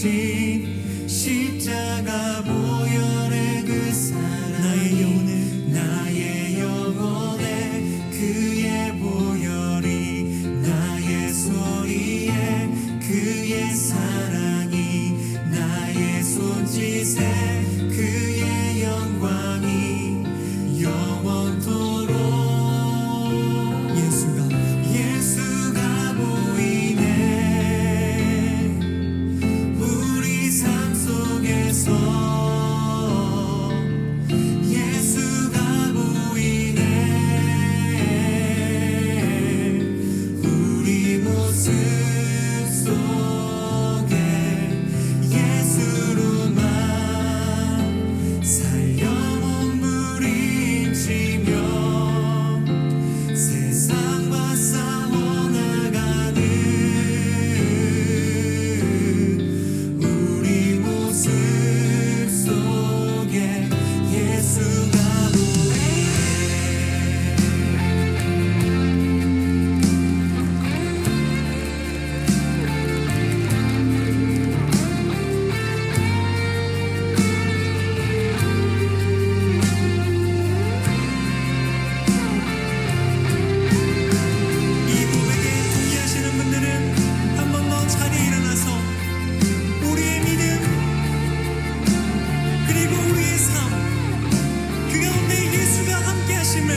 주신 십자가 보혈의 그 사랑 나의 영혼에 그의 보혈이 나의 소리에 그의 사랑이 나의 손짓에 그의 영광이 영원토록 예수가 보이네. 우리 삶 속에서 예수가 보이네. 우리 모습 속에 예수로만 살려 몸부림치며 세상과 싸워 나가는 우리 모습 속에 예수가 이 고백에 동의하시는 분들은 한 번 더 자리에 일어나서 우리의 믿음 그리고 우리의 삶 그 가운데 예수가 함께 하심을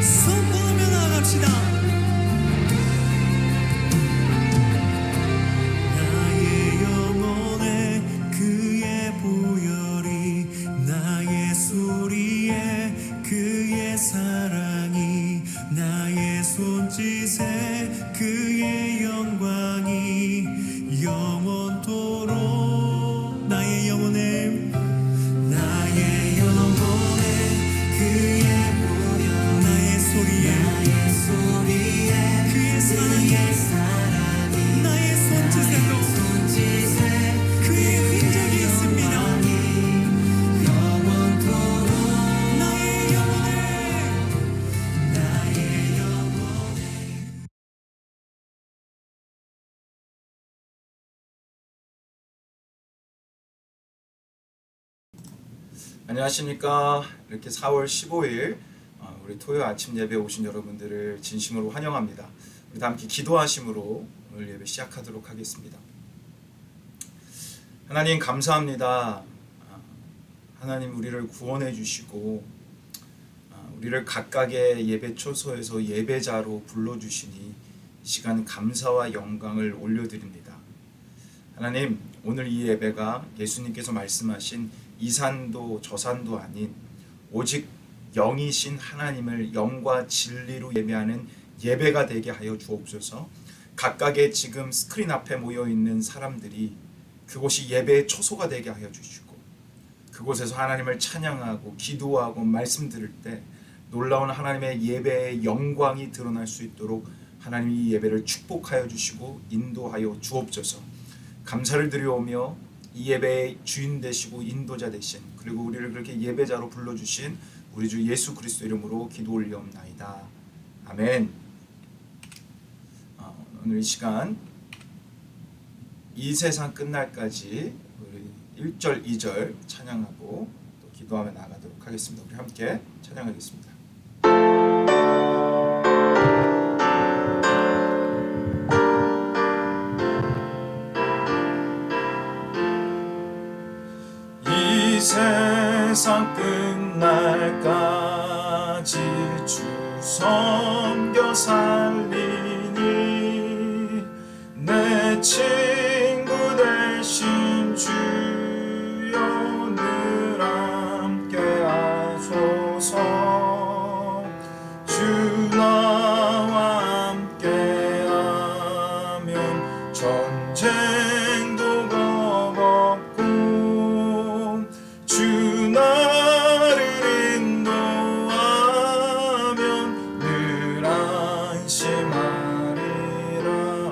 선포하며 나아갑시다. 나의 영혼에 그의 보혈이 나의 소리에 그의 사랑이 나의 손짓에 그의 영광이 영원토록 나의 영혼에 그의 보혈 나의 소리에 그의 사랑이 나의 손짓에도 그의 흔적이 있습니다. 영원토록 나의 영혼에 안녕하십니까. 이렇게 4월 15일 우리 토요 아침 예배에 오신 여러분들을 진심으로 환영합니다. 우리 다 함께 기도하심으로 오늘 예배 시작하도록 하겠습니다. 하나님 감사합니다. 하나님 우리를 구원해 주시고 우리를 각각의 예배 초소에서 예배자로 불러주시니 시간 감사와 영광을 올려드립니다. 하나님 오늘 이 예배가 예수님께서 말씀하신 이산도 저산도 아닌 오직 영이신 하나님을 영과 진리로 예배하는 예배가 되게 하여 주옵소서. 각각의 지금 스크린 앞에 모여있는 사람들이 그곳이 예배의 초소가 되게 하여 주시고 그곳에서 하나님을 찬양하고 기도하고 말씀 들을 때 놀라운 하나님의 예배의 영광이 드러날 수 있도록 하나님이 이 예배를 축복하여 주시고 인도하여 주옵소서. 감사를 드려오며 이 예배의 주인 되시고 인도자 되신 그리고 우리를 그렇게 예배자로 불러주신 우리 주 예수 그리스도 이름으로 기도 올리옵나이다. 아멘. 오늘 이 시간 이 세상 끝날까지 우리 1절 2절 찬양하고 또 기도하며 나가도록 하겠습니다. 우리 함께 찬양하겠습니다. 이 세상 끝날까지 주 섬겨 살리니 내 친구 되신 주여 늘 함께 하소서. 주 나와 함께 하면 전쟁도 겁없고 주 나를 인도하면 늘 안심하리라.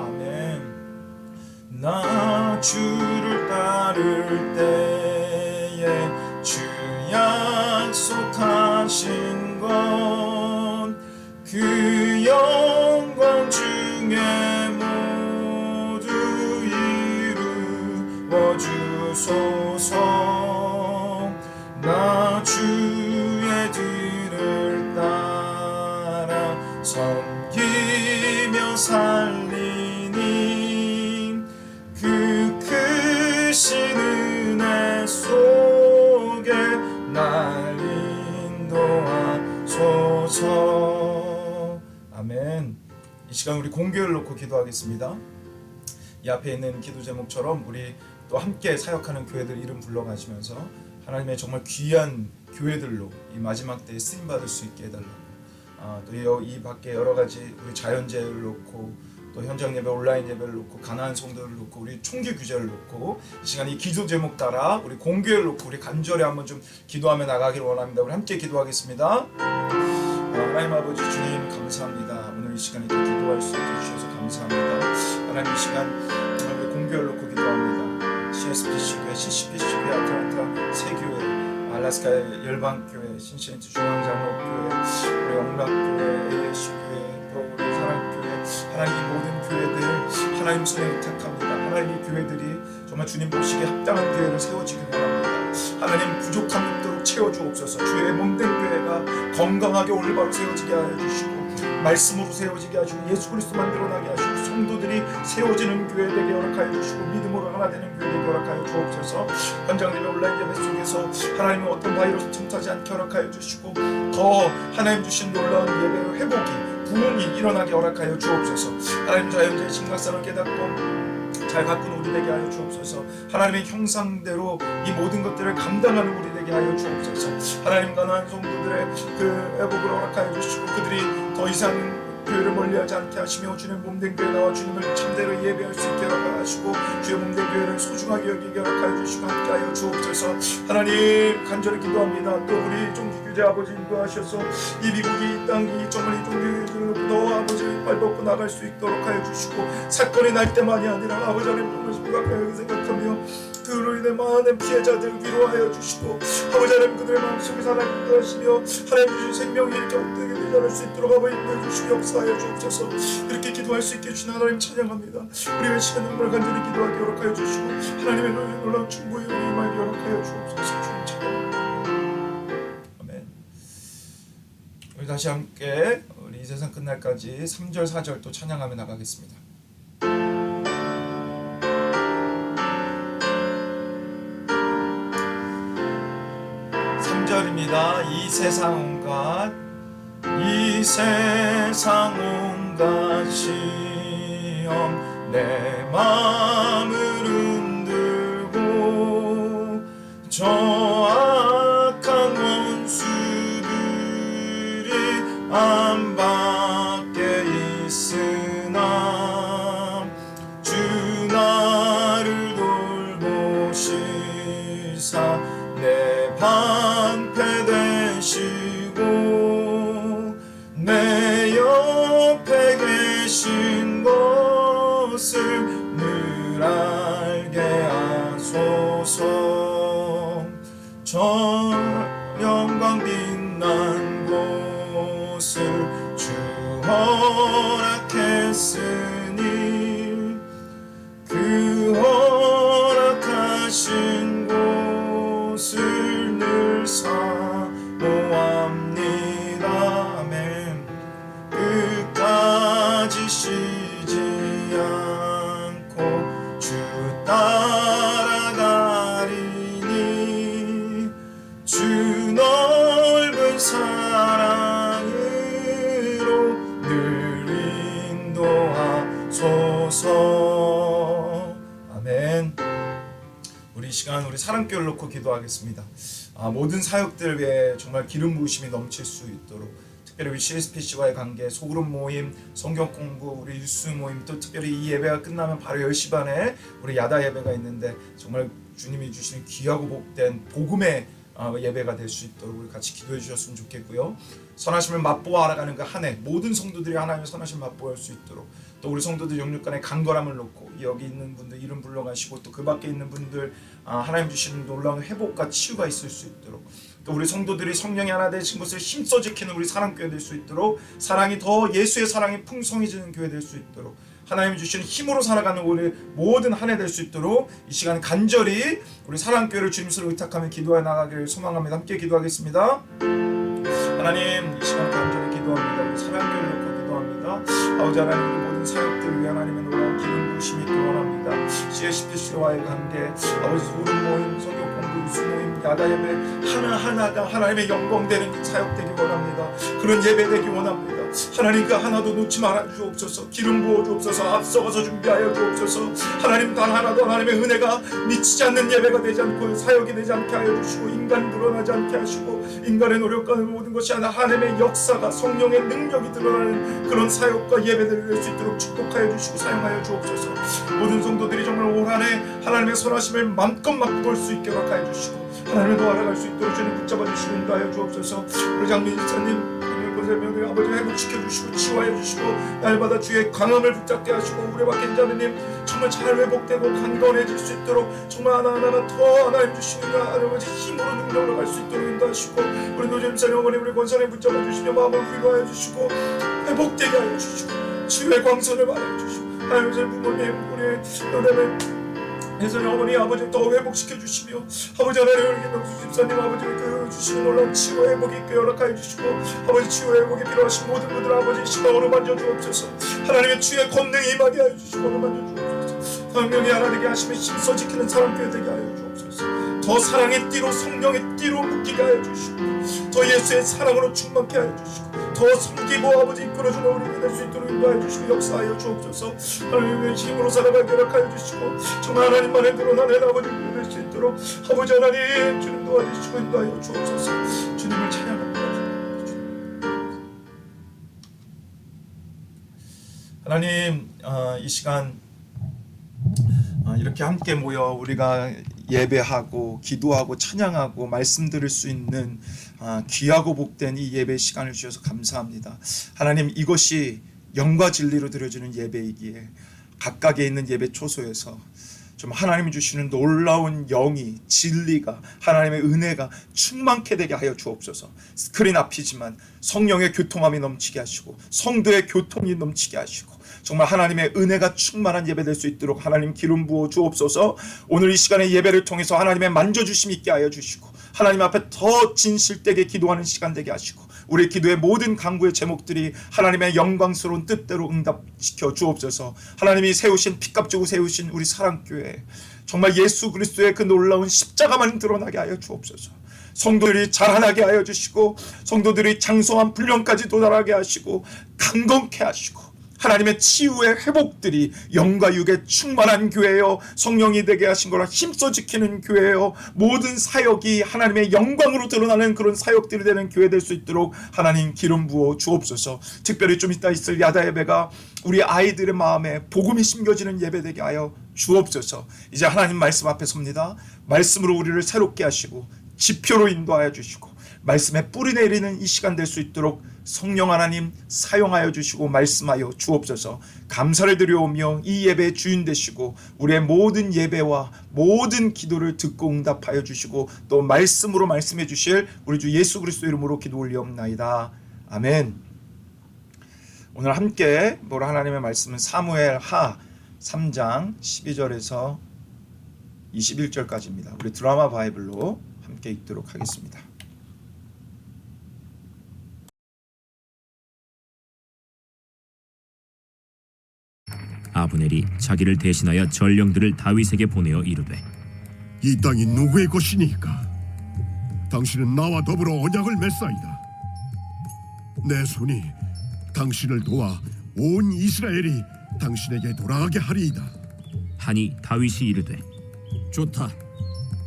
아멘. 나 주를 따를 때에 주 약속하신 것 그 영광 중에 모두 이루어 주소서. 나 주의 뒤를 따라 섬기며 살리니 그 크신 은혜 속에 날 인도하소서. 아멘. 이 시간 우리 공교회를 놓고 기도하겠습니다. 이 앞에 있는 기도 제목처럼 우리 또 함께 사역하는 교회들 이름 불러가시면서 하나님의 정말 귀한 교회들로 이 마지막 때에 쓰임받을 수 있게 해달라고, 또 이 밖에 여러 가지 우리 자연재해를 놓고 또 현장 예배, 온라인 예배를 놓고 가나안 성도를 놓고 우리 총기 규제를 놓고 이 시간 이 기도 제목 따라 우리 공교회를 놓고 우리 간절히 한번 좀 기도하며 나가기를 원합니다. 우리 함께 기도하겠습니다. 하나님 아버지 주님 감사합니다. 오늘 이 시간에 또 기도할 수 있게 해주셔서 감사합니다. 하나님 이 시간 우리 공교회를 놓고 기도합니다. CSPC교회, CCPC교회, 아틀란타 세교회, 알라스카의 열방교회, 신시엔트 중앙장로교회, 우리 영락교회, ASC교회, 또 우리 사랑교회, 하나님 모든 교회들 하나님 손에 의탁합니다. 하나님 이 교회들이 정말 주님 보시기에 합당한 교회로 세워지길 바랍니다. 하나님 부족함 없도록 채워주옵소서. 주의 몸된 교회가 건강하게 올바로 세워지게 하여 주시고 말씀으로 세워지게 하시고 예수 그리스도만 드러나게 하시고 성도들이 세워지는 교회 되게 허락하여 주시고 믿음으로 하나 되는 교회 되게 허락하여 주옵소서. 현장 예배, 온라인 예배 속에서 하나님의 어떤 바이러스 틈타지 않게 허락하여 주시고 더 하나님 주신 놀라운 예배의 회복이 부흥이 일어나게 허락하여 주옵소서. 하나님 자연재해 심각성을 깨닫고 잘 가꾼 우리 되게 하여 주옵소서. 하나님의 형상대로 이 모든 것들을 감당하는 우리 되게 하여 주옵소서. 하나님 가난한 성도들의 그 회복을 허락하여 주시고 그들이 더 이상 교회를 멀리하지 않게 하시며 주의 몸된 교회 나와 주님을 참대로 예배할 수 있게 허락하시고 주의 몸된 교회를 소중하게 여기게 허락하여 주시고 함께하여 주옵소서. 하나님 간절히 기도합니다. 또 우리 종기규제 아버지 인도하셔서 이 미국이 이 땅이 정말 이 종기규제를 너 아버지 발벗고 나갈 수 있도록 하여 주시고 사건이 날 때만이 아니라 아버지 하나님 정말 심각하게 생각하며 그로 인해 많은 피해자들 위로하여 주시고 아버지 하나님 그들의 마음속에 하나님 인도하시며 하나님 주신 생명이 이렇게 헛되게 되지 않을 수 있도록 아버지 인도해 주시고 역사하여 주옵소서. 이렇게 기도할 수 있게 주신 하나님 찬양합니다. 우리의 시간 정말 간절히 기도하게 허락하여 주시고 하나님의 놀라운 충고에 우리 임하게 허락하여 주옵소서. 주님 찬양합니다. 아멘. 우리 다시 함께 우리 이 세상 끝날까지 3절 4절 또 찬양하며 나가겠습니다. 3절입니다. 이 세상 온갖 시험 내 마음을 흔들고 저 악한 원수들이 안 밖에 있으나 주 나를 돌보시사 내 방패 되시고 내 옆에 계신 것을 늘 알게 하소서. 저 영광 빛난 곳을 주 허락했으니 그 허락하신 곳을 늘 사모합니다. 아멘. 끝까지 쉬지 않고 주 따라가리니 주 넓은 사랑으로 늘 인도하소서. 아멘. 우리 이 시간 우리 사랑교회를 놓고 기도하겠습니다. 모든 사역들 위해 정말 기름 부으심이 넘칠 수 있도록 특별히 우리 CSPC와의 관계, 소그룹 모임, 성경 공부, 우리 유스 모임, 또 특별히 이 예배가 끝나면 바로 10시 반에 우리 야다 예배가 있는데 정말 주님이 주시는 귀하고 복된 복음의 예배가 될 수 있도록 우리 같이 기도해 주셨으면 좋겠고요. 선하심을 맛보아 알아가는 그 한 해 모든 성도들이 하나님의 선하심을 맛보아 할 수 있도록 또 우리 성도들 영육간의 강건함을 놓고 여기 있는 분들 이름 불러가시고 또 그 밖에 있는 분들 하나님 주시는 놀라운 회복과 치유가 있을 수 있도록 또 우리 성도들이 성령이 하나 되신 것을 힘써 지키는 우리 사랑교회 될 수 있도록 사랑이 더 예수의 사랑이 풍성해지는 교회 될 수 있도록 하나님이 주시는 힘으로 살아가는 우리 모든 한 해 될 수 있도록 이 시간 간절히 우리 사랑교회를 주님으로 의탁하며 기도해 나가기를 소망합니다. 함께 기도하겠습니다. 하나님, 이 시간 간절히 기도합니다. 우리 사랑교회를 놓고 기도합니다. 아버지 하나님, 우리 모든 사역들을 위해 하나님의 놀라운 기름 부으심이 기원합니다. CSPC와의 관계, 아버지 소름 모임, 성경 공부, 유수 모임, 야다 예배 하나하나가 하나님의 영광 되는 사역되기 원합니다. 그런 예배 되기 원합니다. 하나님, 그 하나도 놓지 말아 주옵소서. 기름 부어 주옵소서. 앞서가서 준비하여 주옵소서. 하나님, 단 하나도 하나님의 은혜가 미치지 않는 예배가 되지 않고 사역이 되지 않게 하여 주시고, 인간이 드러나지 않게 하시고, 인간의 노력과 모든 것이 아니라 하나님의 역사가, 성령의 능력이 드러나는 그런 사역과 예배들을 낼 수 있도록 축복하여 주시고 사용하여 주옵소서. 모든 성도들이 정말 올 한 해 하나님의 선하심을 마음껏 맛볼 수 있게 허락하여 주시고, 하나님을 더 알아갈 수 있도록 주님 붙잡아 주시고 인도하여 주옵소서. 우리 장민 집사님 보세요. 아버지 회복시켜 주시고 치유하여 주시고, 날마다 주의 강함을 붙잡게 하시고, 우리 박힌 자매님 정말 잘 회복되고 강건해질 수 있도록 정말 하나하나가 더 하나님 주시는 아버지 힘으로 능력으로 갈 수 있도록 인도하시고, 우리 노잼사님 어머니 우리 권사님 붙잡아 주시며 마음을 위로하여 주시고 회복되게 하여 주시고 치유의 광선을 말하여 주시고, 하나님 제 부모님 우리 노래를 혜선이 어머니 아버지 더 회복시켜 주시며, 아버지 하나님 우리 김명수 집사님 아버지 그 주시는 놀라운 치유 회복이 있게 허락하여 주시고, 아버지 치유 회복이 필요하신 모든 분들 아버지 시방으로 만져 주옵소서. 하나님의 주의 권능이 임하게 하여 주시고 만져 주옵소서. 성령이 하나 되게 하시며 힘써 지키는 사람교회 되게 하여 주옵소서. 더 사랑의 띠로 성령의 띠로 묶이게 하여 주시고, 더 예수의 사랑으로 충만케 하여 주시고, 더 섬기고 아버지 이끌어주는 우리 될 수 있도록 인도하여 주시고 역사하여 주옵소서. 하나님의 힘으로 살아가게 허락하여 주시고, 정말 하나님만의 드러나는 아버지 될 수 있도록 아버지 하나님 주님 도와주시고 인도하여 주옵소서. 주님을 찬양합니다. 하나님, 이 시간 이렇게 함께 모여 우리가 예배하고 기도하고 찬양하고 말씀 들을 수 있는 귀하고 복된 이 예배 시간을 주셔서 감사합니다. 하나님, 이것이 영과 진리로 드려지는 예배이기에 각각에 있는 예배 초소에서 좀 하나님이 주시는 놀라운 영이, 진리가, 하나님의 은혜가 충만케 되게 하여 주옵소서. 스크린 앞이지만 성령의 교통함이 넘치게 하시고, 성도의 교통이 넘치게 하시고, 정말 하나님의 은혜가 충만한 예배 될 수 있도록 하나님 기름 부어 주옵소서. 오늘 이 시간에 예배를 통해서 하나님의 만져주심 있게 하여 주시고, 하나님 앞에 더 진실되게 기도하는 시간 되게 하시고, 우리 기도의 모든 간구의 제목들이 하나님의 영광스러운 뜻대로 응답시켜 주옵소서. 하나님이 세우신 피값 주고 세우신 우리 사랑교회, 정말 예수 그리스도의 그 놀라운 십자가만 드러나게 하여 주옵소서. 성도들이 자라나게 하여 주시고, 성도들이 장성한 분량까지 도달하게 하시고, 강건케 하시고, 하나님의 치유의 회복들이 영과 육에 충만한 교회요, 성령이 되게 하신 거라 힘써 지키는 교회요, 모든 사역이 하나님의 영광으로 드러나는 그런 사역들이 되는 교회 될 수 있도록 하나님 기름 부어 주옵소서. 특별히 좀 이따 있을 야다 예배가 우리 아이들의 마음에 복음이 심겨지는 예배 되게 하여 주옵소서. 이제 하나님 말씀 앞에 섭니다. 말씀으로 우리를 새롭게 하시고 지표로 인도하여 주시고, 말씀에 뿌리 내리는 이 시간 될 수 있도록 성령 하나님 사용하여 주시고 말씀하여 주옵소서. 감사를 드려오며 이 예배의 주인 되시고, 우리의 모든 예배와 모든 기도를 듣고 응답하여 주시고, 또 말씀으로 말씀해 주실 우리 주 예수 그리스도 이름으로 기도 올리옵나이다. 아멘. 오늘 함께 볼 하나님의 말씀은 사무엘 하 3장 12절에서 21절까지입니다. 우리 드라마 바이블로 함께 읽도록 하겠습니다. 아브넬이 자기를 대신하여 전령들을 다윗에게 보내어 이르되, 이 땅이 누구의 것이니까? 당신은 나와 더불어 언약을 맺사이다. 내 손이 당신을 도와 온 이스라엘이 당신에게 돌아가게 하리이다. 하니 다윗이 이르되, 좋다.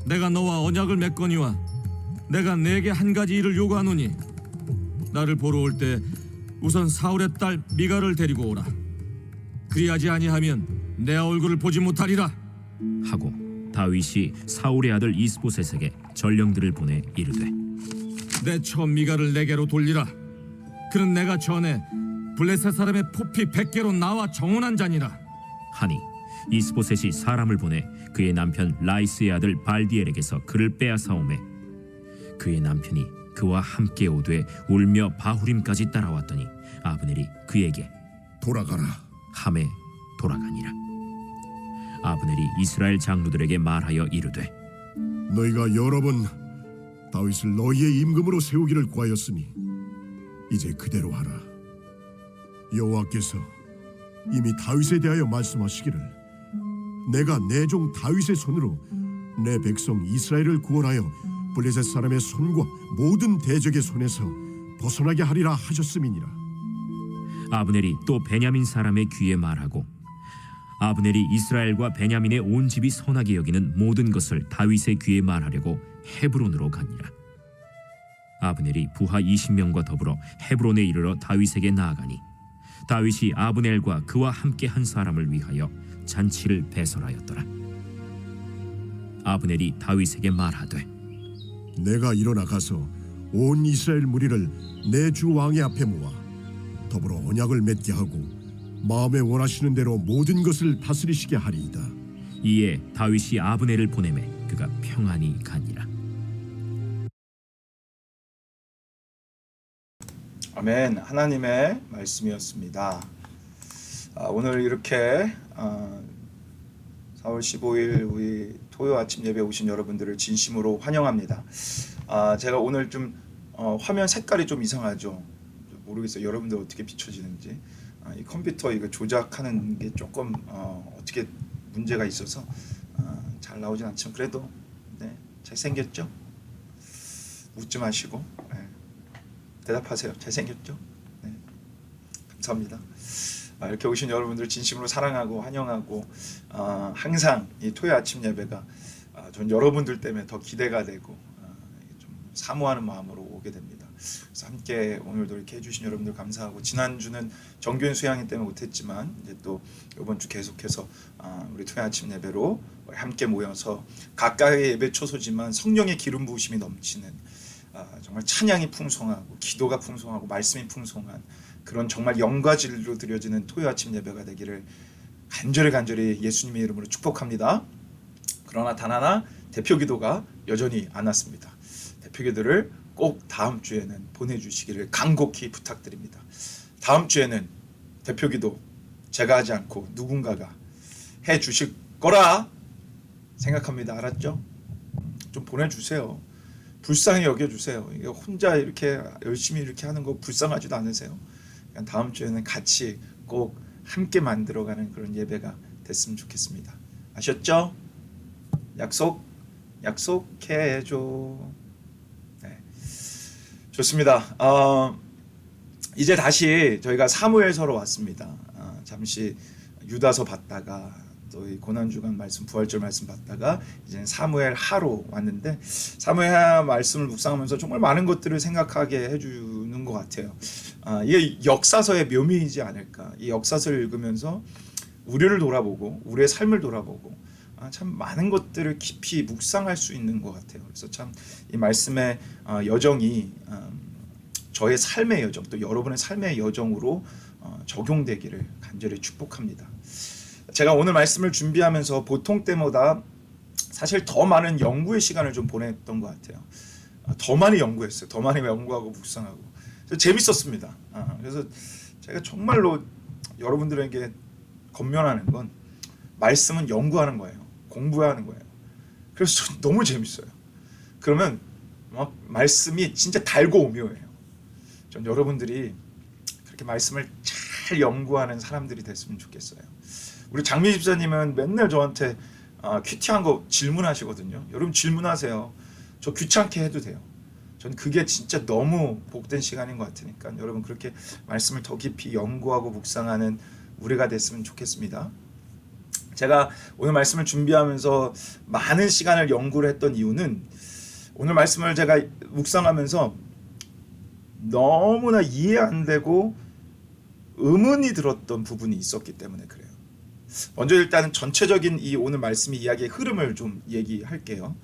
내가 너와 언약을 맺거니와 내가 내게 한 가지 일을 요구하노니, 나를 보러 올 때 우선 사울의 딸 미갈을 데리고 오라. 그리하지 아니하면 내 얼굴을 보지 못하리라 하고 다윗이 사울의 아들 이스보셋에게 전령들을 보내 이르되, 내 처 미갈을 내게로 돌리라. 그는 내가 전에 블레셋 사람의 포피 100개로 나와 정언한 자니라. 하니 이스보셋이 사람을 보내 그의 남편 라이스의 아들 발디엘에게서 그를 빼앗아오매, 그의 남편이 그와 함께 오되 울며 바후림까지 따라왔더니 아브넬이 그에게 돌아가라. 하매 돌아가니라. 아브넬이 이스라엘 장로들에게 말하여 이르되 너희가 여러 번 다윗을 너희의 임금으로 세우기를 구하였으니 이제 그대로 하라. 여호와께서 이미 다윗에 대하여 말씀하시기를 내가 내 종 다윗의 손으로 내 백성 이스라엘을 구원하여 블레셋 사람의 손과 모든 대적의 손에서 벗어나게 하리라 하셨음이니라. 아브넬이 또 베냐민 사람의 귀에 말하고 아브넬이 이스라엘과 베냐민의 온 집이 선하게 여기는 모든 것을 다윗의 귀에 말하려고 헤브론으로 가니라. 아브넬이 부하 20명과 더불어 헤브론에 이르러 다윗에게 나아가니 다윗이 아브넬과 그와 함께 한 사람을 위하여 잔치를 배설하였더라. 아브넬이 다윗에게 말하되 내가 일어나 가서 온 이스라엘 무리를 내 주 왕의 앞에 모아 더불어 언약을 맺게 하고 마음에 원하시는 대로 모든 것을 다스리시게 하리이다. 이에 다윗이 아브넬을 보내매 그가 평안히 가니라. 아멘. 하나님의 말씀이었습니다. 오늘 이렇게 4월 15일 우리 토요 아침 예배 오신 여러분들을 진심으로 환영합니다. 제가 오늘 좀 화면 색깔이 좀 이상하죠. 모르겠어요. 여러분들 어떻게 비춰지는지. 이 컴퓨터 이거 조작하는 게 조금 어떻게 문제가 있어서 잘 나오진 않지만 그래도 네, 잘생겼죠? 웃지 마시고 네. 대답하세요. 잘생겼죠? 네. 감사합니다. 이렇게 오신 여러분들 진심으로 사랑하고 환영하고 항상 이 토요 아침 예배가 전 여러분들 때문에 더 기대가 되고 좀 사모하는 마음으로 오게 됩니다. 그래서 함께 오늘도 이렇게 해주신 여러분들 감사하고 지난주는 정규인 수양회 때문에 못했지만 이제 또 이번 주 계속해서 우리 토요 아침 예배로 함께 모여서 각각의 예배 초소지만 성령의 기름 부으심이 넘치는 정말 찬양이 풍성하고 기도가 풍성하고 말씀이 풍성한 그런 정말 영과 진리로 드려지는 토요 아침 예배가 되기를 간절히 예수님의 이름으로 축복합니다. 그러나 단 하나 대표 기도가 여전히 안 왔습니다. 대표 기도를 꼭 다음 주에는 보내주시기를 간곡히 부탁드립니다. 다음 주에는 대표 기도 제가 하지 않고 누군가가 해 주실 거라 생각합니다. 알았죠? 좀 보내주세요. 불쌍히 여겨주세요. 이게 혼자 이렇게 열심히 이렇게 하는 거 불쌍하지도 않으세요? 그러니까 다음 주에는 같이 꼭 함께 만들어가는 그런 예배가 됐으면 좋겠습니다. 아셨죠? 약속해줘. 네. 좋습니다. 이제 다시 저희가 사무엘서로 왔습니다. 잠시 유다서 봤다가 또 이 고난주간 말씀 부활절 말씀 봤다가 이제 사무엘 하로 왔는데 사무엘 하 말씀을 묵상하면서 정말 많은 것들을 생각하게 해주는 것 같아요. 이게 역사서의 묘미이지 않을까. 이 역사서를 읽으면서 우리를 돌아보고 우리의 삶을 돌아보고 참 많은 것들을 깊이 묵상할 수 있는 것 같아요. 그래서 참 이 말씀의 여정이 저의 삶의 여정 또 여러분의 삶의 여정으로 적용되기를 간절히 축복합니다. 제가 오늘 말씀을 준비하면서 보통 때보다 사실 더 많은 연구의 시간을 좀 보냈던 것 같아요. 더 많이 연구했어요. 더 많이 연구하고 묵상하고 재밌었습니다. 그래서 제가 정말로 여러분들에게 권면하는 건 말씀은 연구하는 거예요. 공부하는 거예요. 그래서 너무 재밌어요. 그러면 막 말씀이 진짜 달고 오묘해요. 전 여러분들이 그렇게 말씀을 잘 연구하는 사람들이 됐으면 좋겠어요. 우리 장미 집사님은 맨날 저한테 큐티한 거 질문하시거든요. 여러분 질문하세요. 저 귀찮게 해도 돼요. 전 그게 진짜 너무 복된 시간인 것 같으니까 여러분 그렇게 말씀을 더 깊이 연구하고 묵상하는 우리가 됐으면 좋겠습니다. 제가 오늘 말씀을 준비하면서 많은 시간을 연구를 했던 이유는 오늘 말씀을 제가 묵상하면서 너무나 이해 안 되고 의문이 들었던 부분이 있었기 때문에 그래요. 먼저 일단은 전체적인 이 오늘 말씀의 이야기의 흐름을 좀 얘기할게요.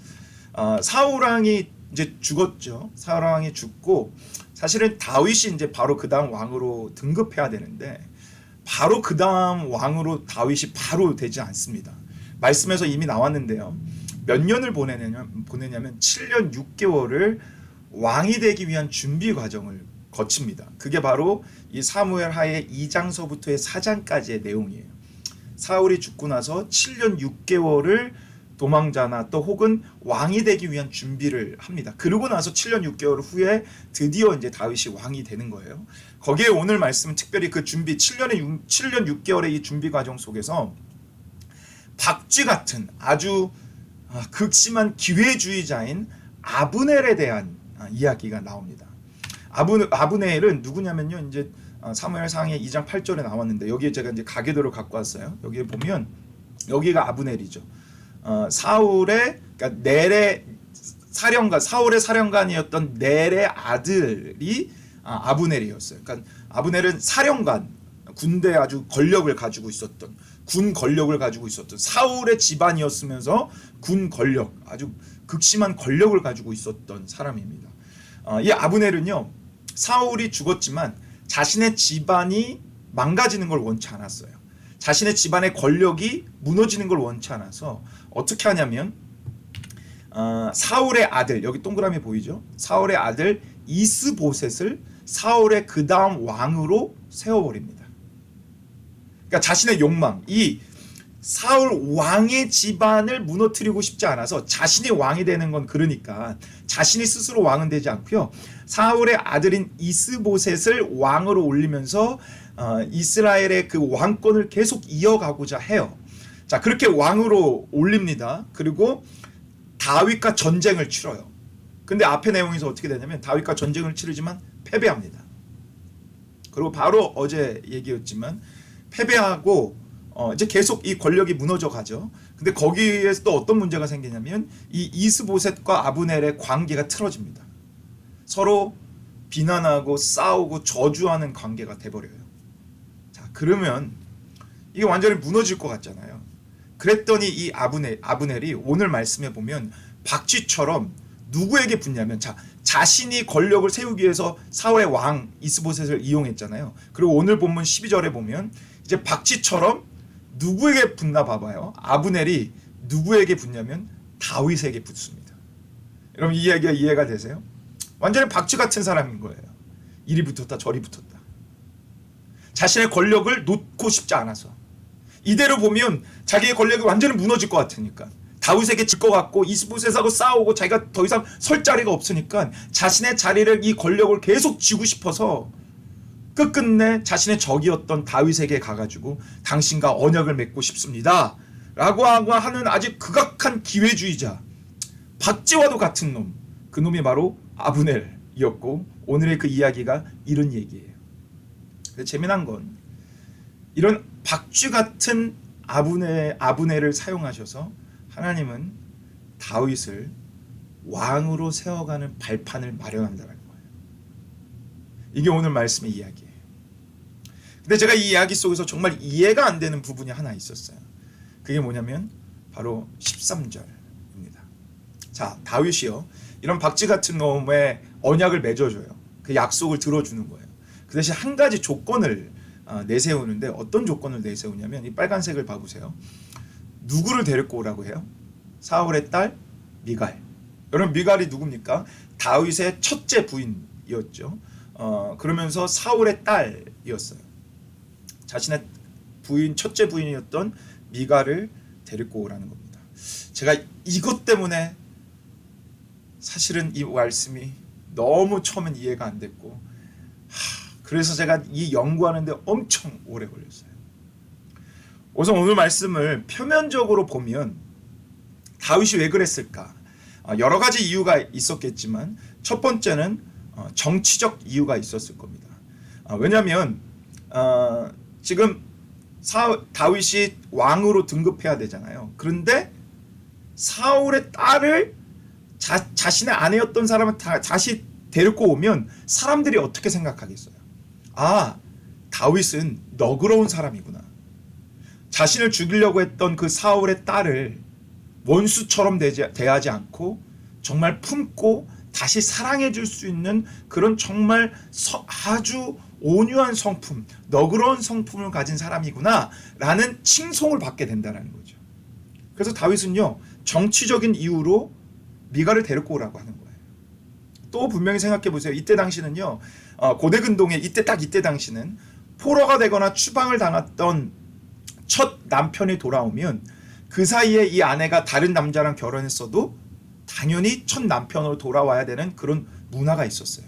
사울 왕이 이제 죽었죠. 사울 왕이 죽고 사실은 다윗이 이제 바로 그 다음 왕으로 등급해야 되는데 바로 그 다음 왕으로 다윗이 바로 되지 않습니다. 말씀에서 이미 나왔는데요. 몇 년을 보내냐면 7년 6개월을 왕이 되기 위한 준비 과정을 거칩니다. 그게 바로 이 사무엘 하의 2장서부터의 4장까지의 내용이에요. 사울이 죽고 나서 7년 6개월을 도망자나 또 혹은 왕이 되기 위한 준비를 합니다. 그러고 나서 7년 6개월 후에 드디어 이제 다윗이 왕이 되는 거예요. 거기에 오늘 말씀은 특별히 그 준비 7년 6개월의 이 준비 과정 속에서 박쥐 같은 아주 극심한 기회주의자인 아브넬에 대한 이야기가 나옵니다. 아브넬은 누구냐면요. 이제 사무엘상의 2장 8절에 나왔는데 여기에 제가 이제 가계도를 갖고 왔어요. 여기에 보면 여기가 아브넬이죠. 사울의 그러니까 넬의 사울의 사령관이었던 넬의 아들이 아브넬이었어요. 그러니까 아브넬은 사령관, 군대 아주 권력을 가지고 있었던 군 권력을 가지고 있었던 사울의 집안이었으면서 군 권력, 아주 극심한 권력을 가지고 있었던 사람입니다. 이 아브넬은요, 사울이 죽었지만 자신의 집안이 망가지는 걸 원치 않았어요. 자신의 집안의 권력이 무너지는 걸 원치 않아서 어떻게 하냐면 사울의 아들, 여기 동그라미 보이죠? 사울의 아들 이스보셋을 사울의 그 다음 왕으로 세워버립니다. 그러니까 자신의 욕망, 이 사울 왕의 집안을 무너뜨리고 싶지 않아서 자신이 왕이 되는 건 그러니까 자신이 스스로 왕은 되지 않고요. 사울의 아들인 이스보셋을 왕으로 올리면서 이스라엘의 그 왕권을 계속 이어가고자 해요. 자, 그렇게 왕으로 올립니다. 그리고 다윗과 전쟁을 치러요. 근데 앞의 내용에서 어떻게 되냐면 다윗과 전쟁을 치르지만 패배합니다. 그리고 바로 어제 얘기였지만 패배하고 이제 계속 이 권력이 무너져 가죠. 근데 거기에서 또 어떤 문제가 생기냐면 이 이스보셋과 아브넬의 관계가 틀어집니다. 서로 비난하고 싸우고 저주하는 관계가 돼버려요. 자, 그러면 이게 완전히 무너질 것 같잖아요. 그랬더니 이 아브넬이 오늘 말씀해 보면 박쥐처럼 누구에게 붙냐면 자신이 권력을 세우기 위해서 사울의 왕 이스보셋을 이용했잖아요. 그리고 오늘 본문 12절에 보면 이제 박쥐처럼 누구에게 붙나 봐봐요. 아브넬이 누구에게 붙냐면 다윗에게 붙습니다. 여러분 이 이야기가 이해가 되세요? 완전히 박쥐 같은 사람인 거예요. 이리 붙었다 저리 붙었다. 자신의 권력을 놓고 싶지 않아서. 이대로 보면 자기의 권력이 완전히 무너질 것 같으니까 다윗에게 질 것 같고 이스보셋하고 싸우고 자기가 더 이상 설 자리가 없으니까 자신의 자리를 이 권력을 계속 쥐고 싶어서 끝끝내 자신의 적이었던 다윗에게 가가지고 당신과 언약을 맺고 싶습니다 라고 하는 아주 극악한 기회주의자, 박쥐와도 같은 놈, 그 놈이 바로 아브넬이었고 오늘의 그 이야기가 이런 얘기예요. 재미난 건 이런 박쥐 같은 아브넬을 사용하셔서 하나님은 다윗을 왕으로 세워가는 발판을 마련한다는 거예요. 이게 오늘 말씀의 이야기예요. 근데 제가 이 이야기 속에서 정말 이해가 안 되는 부분이 하나 있었어요. 그게 뭐냐면 바로 13절입니다. 자, 다윗이요, 이런 박쥐 같은 놈의 언약을 맺어줘요. 그 약속을 들어주는 거예요. 그 대신 한 가지 조건을 내세우는데 어떤 조건을 내세우냐면 이 빨간색을 봐보세요. 누구를 데리고 오라고 해요? 사울의 딸 미갈. 여러분 미갈이 누굽니까? 다윗의 첫째 부인이었죠. 그러면서 사울의 딸이었어요. 자신의 부인, 첫째 부인이었던 미갈을 데리고 오라는 겁니다. 제가 이것 때문에 사실은 이 말씀이 너무 처음엔 이해가 안 됐고 그래서 제가 이 연구하는데 엄청 오래 걸렸어요. 우선 오늘 말씀을 표면적으로 보면 다윗이 왜 그랬을까? 여러 가지 이유가 있었겠지만 첫 번째는 정치적 이유가 있었을 겁니다. 왜냐하면 지금 다윗이 왕으로 등극해야 되잖아요. 그런데 사울의 딸을 자신의 아내였던 사람을 다시 데리고 오면 사람들이 어떻게 생각하겠어요? 아, 다윗은 너그러운 사람이구나. 자신을 죽이려고 했던 그 사울의 딸을 원수처럼 대하지 않고 정말 품고 다시 사랑해 줄 수 있는 그런 정말 아주 온유한 성품, 너그러운 성품을 가진 사람이구나 라는 칭송을 받게 된다는 거죠. 그래서 다윗은요, 정치적인 이유로 미갈을 데리고 오라고 하는 거예요. 또 분명히 생각해 보세요. 이때 당시는요, 고대 근동에 이때 당시는 포로가 되거나 추방을 당했던 첫 남편이 돌아오면 그 사이에 이 아내가 다른 남자랑 결혼했어도 당연히 첫 남편으로 돌아와야 되는 그런 문화가 있었어요.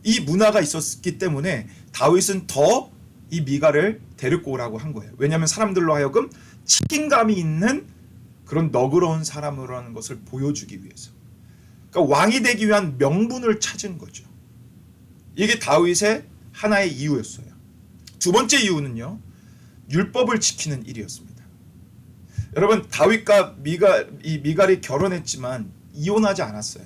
이 문화가 있었기 때문에 다윗은 더 이 미갈을 데리고 오라고 한 거예요. 왜냐하면 사람들로 하여금 책임감이 있는 그런 너그러운 사람으로 하는 것을 보여주기 위해서. 그러니까 왕이 되기 위한 명분을 찾은 거죠. 이게 다윗의 하나의 이유였어요. 두 번째 이유는요, 율법을 지키는 일이었습니다. 여러분, 다윗과 미갈이 결혼했지만 이혼하지 않았어요.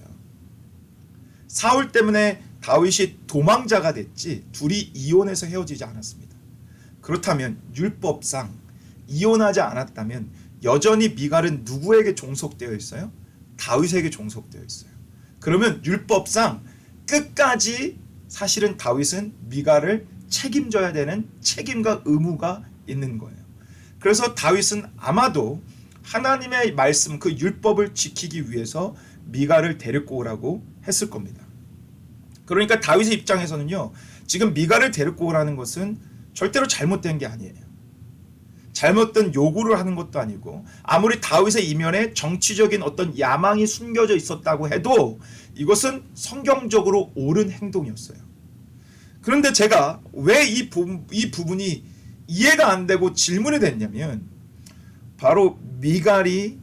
사울 때문에 다윗이 도망자가 됐지 둘이 이혼해서 헤어지지 않았습니다. 그렇다면 율법상 이혼하지 않았다면 여전히 미갈은 누구에게 종속되어 있어요? 다윗에게 종속되어 있어요. 그러면 율법상 끝까지 사실은 다윗은 미갈을 책임져야 되는 책임과 의무가 있는 거예요. 그래서 다윗은 아마도 하나님의 말씀, 그 율법을 지키기 위해서 미갈을 데리고 오라고 했을 겁니다. 그러니까 다윗의 입장에서는요, 지금 미갈을 데리고 오라는 것은 절대로 잘못된 게 아니에요. 잘못된 요구를 하는 것도 아니고, 아무리 다윗의 이면에 정치적인 어떤 야망이 숨겨져 있었다고 해도 이것은 성경적으로 옳은 행동이었어요. 그런데 제가 왜 이 부분이 이해가 안 되고 질문이 됐냐면, 바로 미갈이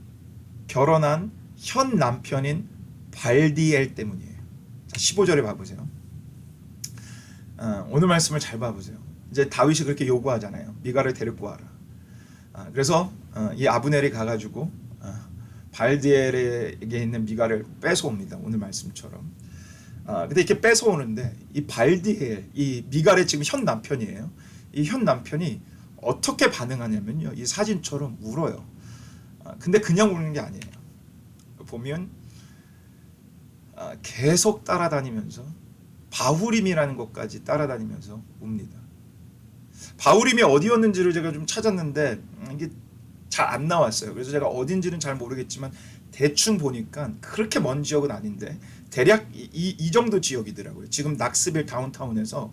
결혼한 현 남편인 발디엘 때문이에요. 자, 15절에 봐보세요. 오늘 말씀을 잘 봐보세요. 이제 다윗이 그렇게 요구하잖아요. 미갈을 데리고 와라. 그래서 이 아브넬이 가가지고 발디엘에게 있는 미갈을 뺏어옵니다. 오늘 말씀처럼. 근데 이렇게 뺏어오는데 이 발디엘, 이 미갈의 지금 현 남편이에요. 이 현 남편이 어떻게 반응하냐면요, 이 사진처럼 울어요. 근데 그냥 우는 게 아니에요. 보면 계속 따라다니면서 바후림이라는 것까지 따라다니면서 웁니다. 바후림이 어디였는지를 제가 좀 찾았는데 이게 잘 안 나왔어요. 그래서 제가 어딘지는 잘 모르겠지만 대충 보니까 그렇게 먼 지역은 아닌데 대략 이 정도 지역이더라고요. 지금 낙스빌 다운타운에서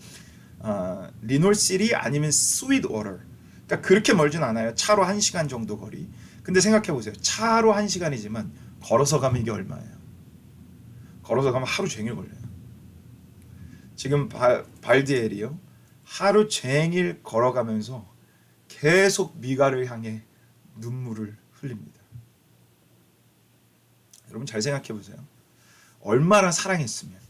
리놀시리 아니면 스윗워터, 그러니까 그렇게 멀진 않아요. 차로 1시간 정도 거리. 근데 생각해 보세요. 차로 1시간이지만 걸어서 가면 이게 얼마예요? 걸어서 가면 하루 종일 걸려요. 지금 발디엘이요, 하루 종일 걸어가면서 계속 미갈을 향해 눈물을 흘립니다. 여러분 잘 생각해 보세요. 얼마나 사랑했으면.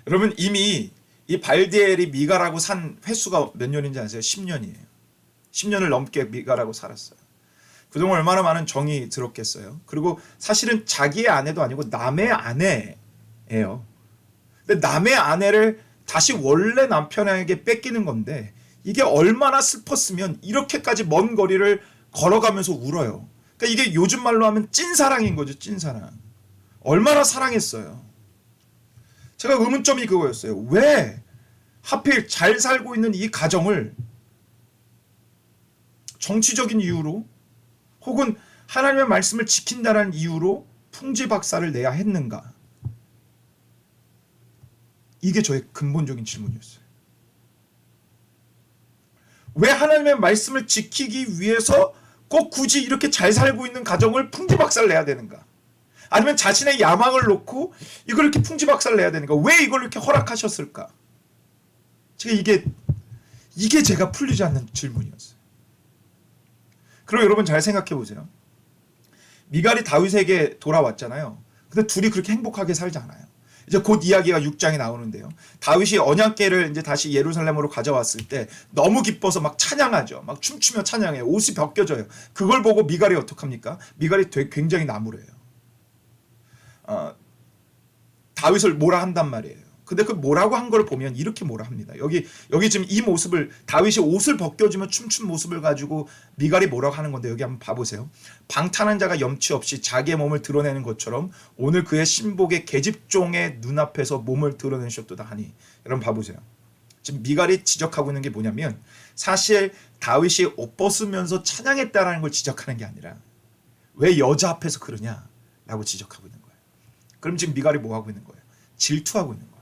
여러분, 이미 이 발디엘이 미갈하고 산 횟수가 몇 년인지 아세요? 10년이에요. 10년을 넘게 미갈하고 살았어요. 그동안 얼마나 많은 정이 들었겠어요. 그리고 사실은 자기의 아내도 아니고 남의 아내예요. 근데 남의 아내를 다시 원래 남편에게 뺏기는 건데, 이게 얼마나 슬펐으면 이렇게까지 먼 거리를 걸어가면서 울어요. 그러니까 이게 요즘 말로 하면 찐사랑인 거죠. 찐사랑. 얼마나 사랑했어요. 제가 의문점이 그거였어요. 왜 하필 잘 살고 있는 이 가정을 정치적인 이유로 혹은 하나님의 말씀을 지킨다는 이유로 풍지박살을 내야 했는가? 이게 저의 근본적인 질문이었어요. 왜 하나님의 말씀을 지키기 위해서 꼭 굳이 이렇게 잘 살고 있는 가정을 풍지박살 내야 되는가? 아니면 자신의 야망을 놓고 이걸 이렇게 풍지박살 내야 되는가? 왜 이걸 이렇게 허락하셨을까? 제가 이게 제가 풀리지 않는 질문이었어요. 그리고 여러분 잘 생각해 보세요. 미갈이 다윗에게 돌아왔잖아요. 근데 둘이 그렇게 행복하게 살지 않아요. 이제 곧 이야기가 6장에 나오는데요. 다윗이 언약궤를 이제 다시 예루살렘으로 가져왔을 때 너무 기뻐서 막 찬양하죠. 막 춤추며 찬양해요. 옷이 벗겨져요. 그걸 보고 미갈이 어떡합니까? 미갈이 굉장히 나무래요. 다윗을 뭐라 한단 말이에요. 근데 그 뭐라고 한 걸 보면 이렇게 뭐라 합니다. 여기 지금 이 모습을, 다윗이 옷을 벗겨주며 춤춘 모습을 가지고 미갈이 뭐라고 하는 건데, 여기 한번 봐보세요. 방탄한 자가 염치 없이 자기의 몸을 드러내는 것처럼 오늘 그의 신복의 계집종의 눈앞에서 몸을 드러내셨도다 하니. 여러분 봐보세요. 지금 미갈이 지적하고 있는 게 뭐냐면, 사실 다윗이 옷 벗으면서 찬양했다라는 걸 지적하는 게 아니라 왜 여자 앞에서 그러냐라고 지적하고 있는 거예요. 그럼 지금 미갈이 뭐 하고 있는 거예요? 질투하고 있는 거예요.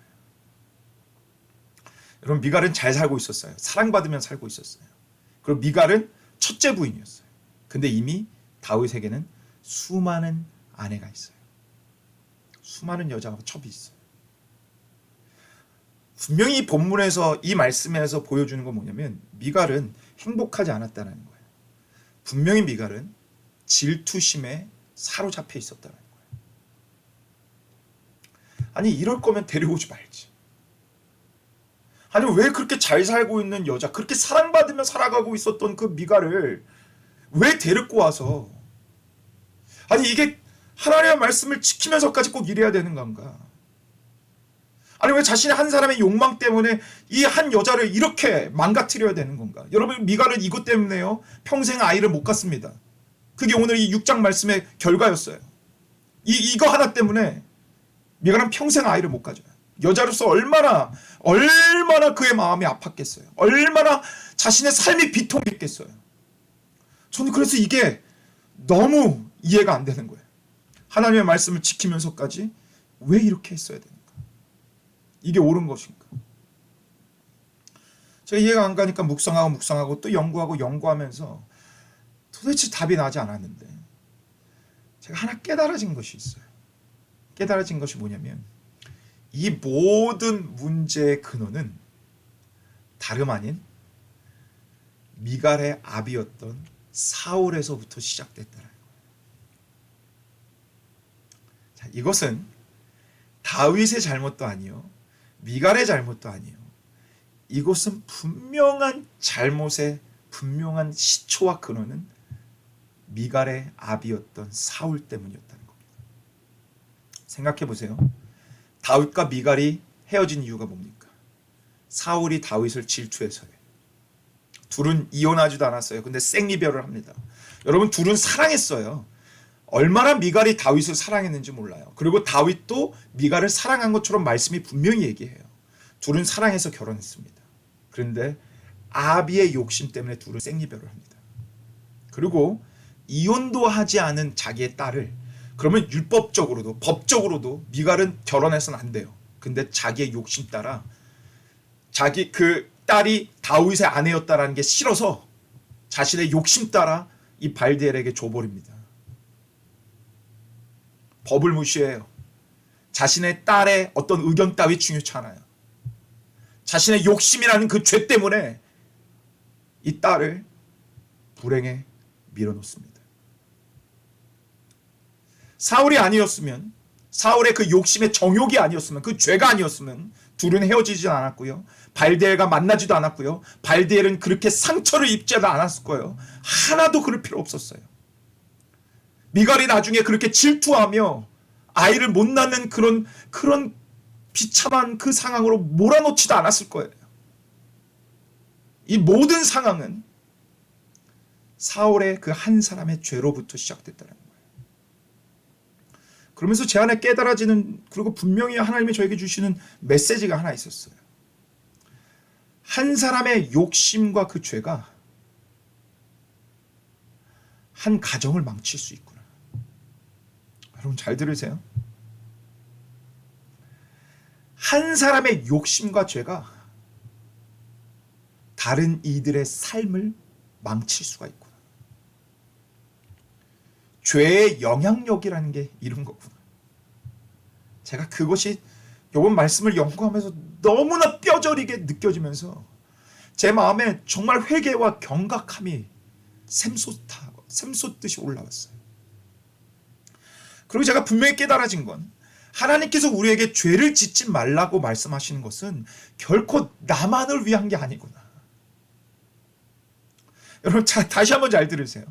여러분, 미갈은 잘 살고 있었어요. 사랑받으면 살고 있었어요. 그리고 미갈은 첫째 부인이었어요. 근데 이미 다윗에게는 수많은 아내가 있어요. 수많은 여자와 첩이 있어요. 분명히 이 본문에서 이 말씀에서 보여주는 건 뭐냐면 미갈은 행복하지 않았다는 거예요. 분명히 미갈은 질투심에 사로잡혀 있었다는 거예요. 아니 이럴 거면 데려오지 말지. 아니 왜 그렇게 잘 살고 있는 여자, 그렇게 사랑받으며 살아가고 있었던 그 미갈을 왜 데리고 와서, 아니 이게 하나님의 말씀을 지키면서까지 꼭 이래야 되는 건가? 아니 왜 자신의 한 사람의 욕망 때문에 이 한 여자를 이렇게 망가뜨려야 되는 건가? 여러분 미갈은 이것 때문에요 평생 아이를 못 갖습니다. 그게 오늘 이 6장 말씀의 결과였어요. 이거 하나 때문에 미갈은 평생 아이를 못 가져요. 여자로서 얼마나 그의 마음이 아팠겠어요. 얼마나 자신의 삶이 비통했겠어요. 저는 그래서 이게 너무 이해가 안 되는 거예요. 하나님의 말씀을 지키면서까지 왜 이렇게 했어야 되는가? 이게 옳은 것인가? 제가 이해가 안 가니까 묵상하고 또 연구하면서 도대체 답이 나지 않았는데 제가 하나 깨달아진 것이 있어요. 깨달아진 것이 뭐냐면 이 모든 문제의 근원은 다름 아닌 미갈의 아비였던 사울에서부터 시작됐다는 거예요. 자, 이것은 다윗의 잘못도 아니요, 미갈의 잘못도 아니요. 이것은 분명한 잘못의 분명한 시초와 근원은 미갈의 아비였던 사울 때문이었다는 겁니다. 생각해 보세요. 다윗과 미갈이 헤어진 이유가 뭡니까? 사울이 다윗을 질투해서예요. 둘은 이혼하지도 않았어요. 근데 생이별을 합니다. 여러분 둘은 사랑했어요. 얼마나 미갈이 다윗을 사랑했는지 몰라요. 그리고 다윗도 미갈을 사랑한 것처럼 말씀이 분명히 얘기해요. 둘은 사랑해서 결혼했습니다. 그런데 아비의 욕심 때문에 둘은 생이별을 합니다. 그리고 이혼도 하지 않은 자기의 딸을, 그러면 율법적으로도 법적으로도 미갈은 결혼해서는 안 돼요. 근데 자기의 욕심 따라 자기 그 딸이 다윗의 아내였다라는 게 싫어서 자신의 욕심 따라 이 발디엘에게 줘버립니다. 법을 무시해요. 자신의 딸의 어떤 의견 따위 중요치 않아요. 자신의 욕심이라는 그 죄 때문에 이 딸을 불행에 밀어놓습니다. 사울이 아니었으면, 사울의 그 욕심의 정욕이 아니었으면, 그 죄가 아니었으면 둘은 헤어지지 않았고요. 발디엘과 만나지도 않았고요. 발디엘은 그렇게 상처를 입지도 않았을 거예요. 하나도 그럴 필요 없었어요. 미갈이 나중에 그렇게 질투하며 아이를 못 낳는 그런 비참한 그 상황으로 몰아넣지도 않았을 거예요. 이 모든 상황은 사울의 그 한 사람의 죄로부터 시작됐다는 거예요. 그러면서 제 안에 깨달아지는, 그리고 분명히 하나님이 저에게 주시는 메시지가 하나 있었어요. 한 사람의 욕심과 그 죄가 한 가정을 망칠 수 있구나. 여러분 잘 들으세요. 한 사람의 욕심과 죄가 다른 이들의 삶을 망칠 수가 있구나. 죄의 영향력이라는 게 이런 거구나. 제가 그것이 이번 말씀을 연구하면서 너무나 뼈저리게 느껴지면서 제 마음에 정말 회개와 경각함이 샘솟듯이 올라왔어요. 그리고 제가 분명히 깨달아진 건, 하나님께서 우리에게 죄를 짓지 말라고 말씀하시는 것은 결코 나만을 위한 게 아니구나. 여러분 다시 한번 잘 들으세요.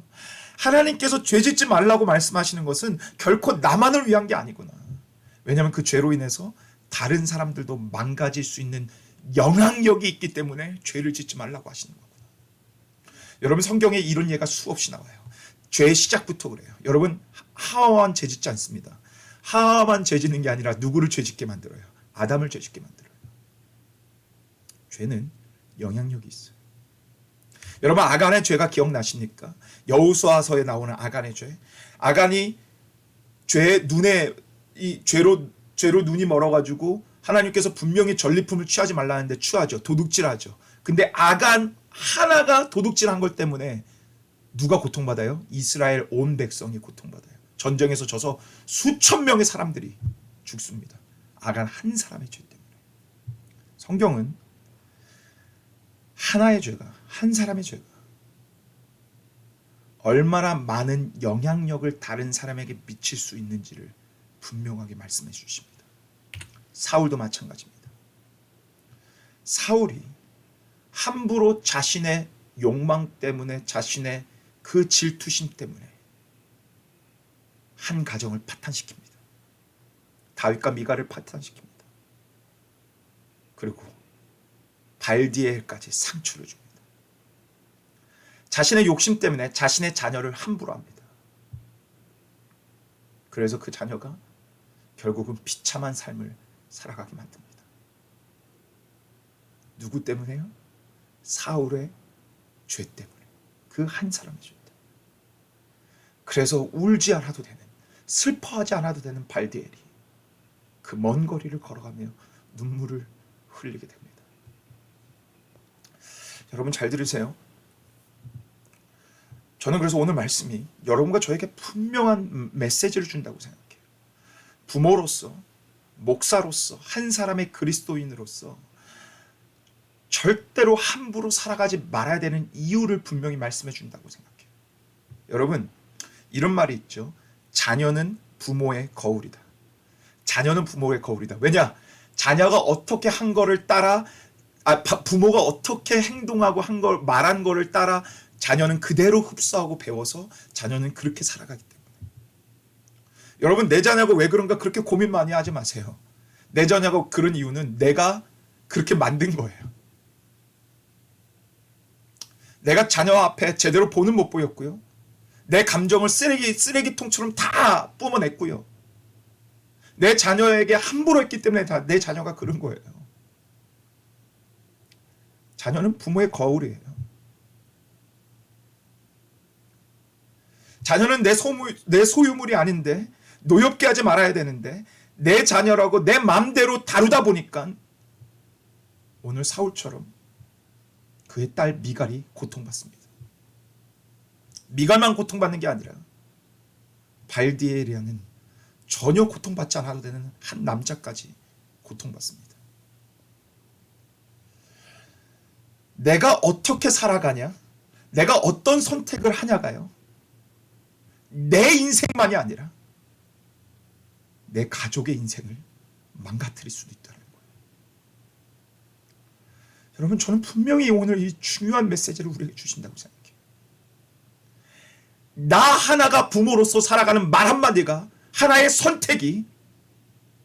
하나님께서 죄 짓지 말라고 말씀하시는 것은 결코 나만을 위한 게 아니구나. 왜냐하면 그 죄로 인해서 다른 사람들도 망가질 수 있는 영향력이 있기 때문에 죄를 짓지 말라고 하시는 거구나. 여러분 성경에 이런 예가 수없이 나와요. 죄의 시작부터 그래요. 여러분 하와만 죄 짓지 않습니다. 하와만 죄 짓는 게 아니라 누구를 죄 짓게 만들어요? 아담을 죄 짓게 만들어요. 죄는 영향력이 있어요. 여러분 아간의 죄가 기억나십니까? 여호수아서에 나오는 아간의 죄. 아간이 죄로 눈이 멀어가지고 하나님께서 분명히 전리품을 취하지 말라는데 취하죠. 도둑질하죠. 근데 아간 하나가 도둑질한 것 때문에 누가 고통받아요? 이스라엘 온 백성이 고통받아요. 전쟁에서 져서 수천 명의 사람들이 죽습니다. 아간 한 사람의 죄 때문에. 성경은 하나의 죄가, 한 사람의 죄가 얼마나 많은 영향력을 다른 사람에게 미칠 수 있는지를 분명하게 말씀해 주십니다. 사울도 마찬가지입니다. 사울이 함부로 자신의 욕망 때문에, 자신의 그 질투심 때문에 한 가정을 파탄시킵니다. 다윗과 미갈을 파탄시킵니다. 그리고 발디엘까지 상처를 줍니다. 자신의 욕심 때문에 자신의 자녀를 함부로 합니다. 그래서 그 자녀가 결국은 비참한 삶을 살아가게 만듭니다. 누구 때문에요? 사울의 죄 때문에. 그 한 사람의 죄 때문에. 그래서 울지 않아도 되는, 슬퍼하지 않아도 되는 발디엘이 그 먼 거리를 걸어가며 눈물을 흘리게 됩니다. 여러분 잘 들으세요. 저는 그래서 오늘 말씀이 여러분과 저에게 분명한 메시지를 준다고 생각해요. 부모로서, 목사로서, 한 사람의 그리스도인으로서 절대로 함부로 살아가지 말아야 되는 이유를 분명히 말씀해 준다고 생각해요. 여러분, 이런 말이 있죠. 자녀는 부모의 거울이다. 자녀는 부모의 거울이다. 왜냐? 자녀가 어떻게 한 거를 따라, 부모가 어떻게 행동하고 한 걸, 말한 거를 따라 자녀는 그대로 흡수하고 배워서 자녀는 그렇게 살아가기 때문에. 여러분, 내 자녀가 왜 그런가 그렇게 고민 많이 하지 마세요. 내 자녀가 그런 이유는 내가 그렇게 만든 거예요. 내가 자녀 앞에 제대로 보는 못 보였고요. 내 감정을 쓰레기통처럼 다 뿜어냈고요. 내 자녀에게 함부로 했기 때문에 다 내 자녀가 그런 거예요. 자녀는 부모의 거울이에요. 자녀는 내 소유물이 아닌데, 노엽게 하지 말아야 되는데 내 자녀라고 내 마음대로 다루다 보니까 오늘 사울처럼 그의 딸 미갈이 고통받습니다. 미갈만 고통받는 게 아니라 발디엘이라는 전혀 고통받지 않아도 되는 한 남자까지 고통받습니다. 내가 어떻게 살아가냐, 내가 어떤 선택을 하냐가요, 내 인생만이 아니라 내 가족의 인생을 망가뜨릴 수도 있다는 거예요. 여러분, 저는 분명히 오늘 이 중요한 메시지를 우리에게 주신다고 생각해요. 나 하나가 부모로서 살아가는 말 한마디가, 하나의 선택이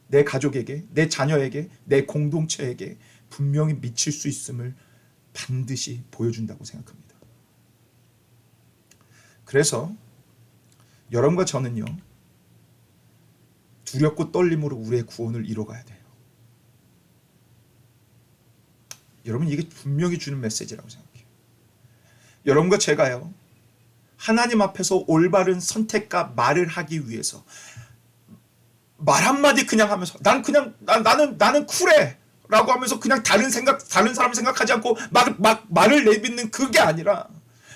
내 가족에게, 내 자녀에게, 내 공동체에게 분명히 미칠 수 있음을 반드시 보여준다고 생각합니다. 그래서 여러분과 저는요, 두렵고 떨림으로 우리의 구원을 이뤄가야 돼요. 여러분, 이게 분명히 주는 메시지라고 생각해요. 여러분과 제가요, 하나님 앞에서 올바른 선택과 말을 하기 위해서 말 한마디 그냥 하면서 나는 쿨해 라고 하면서 그냥 다른 사람 생각하지 않고 말을 내뱉는 그게 아니라,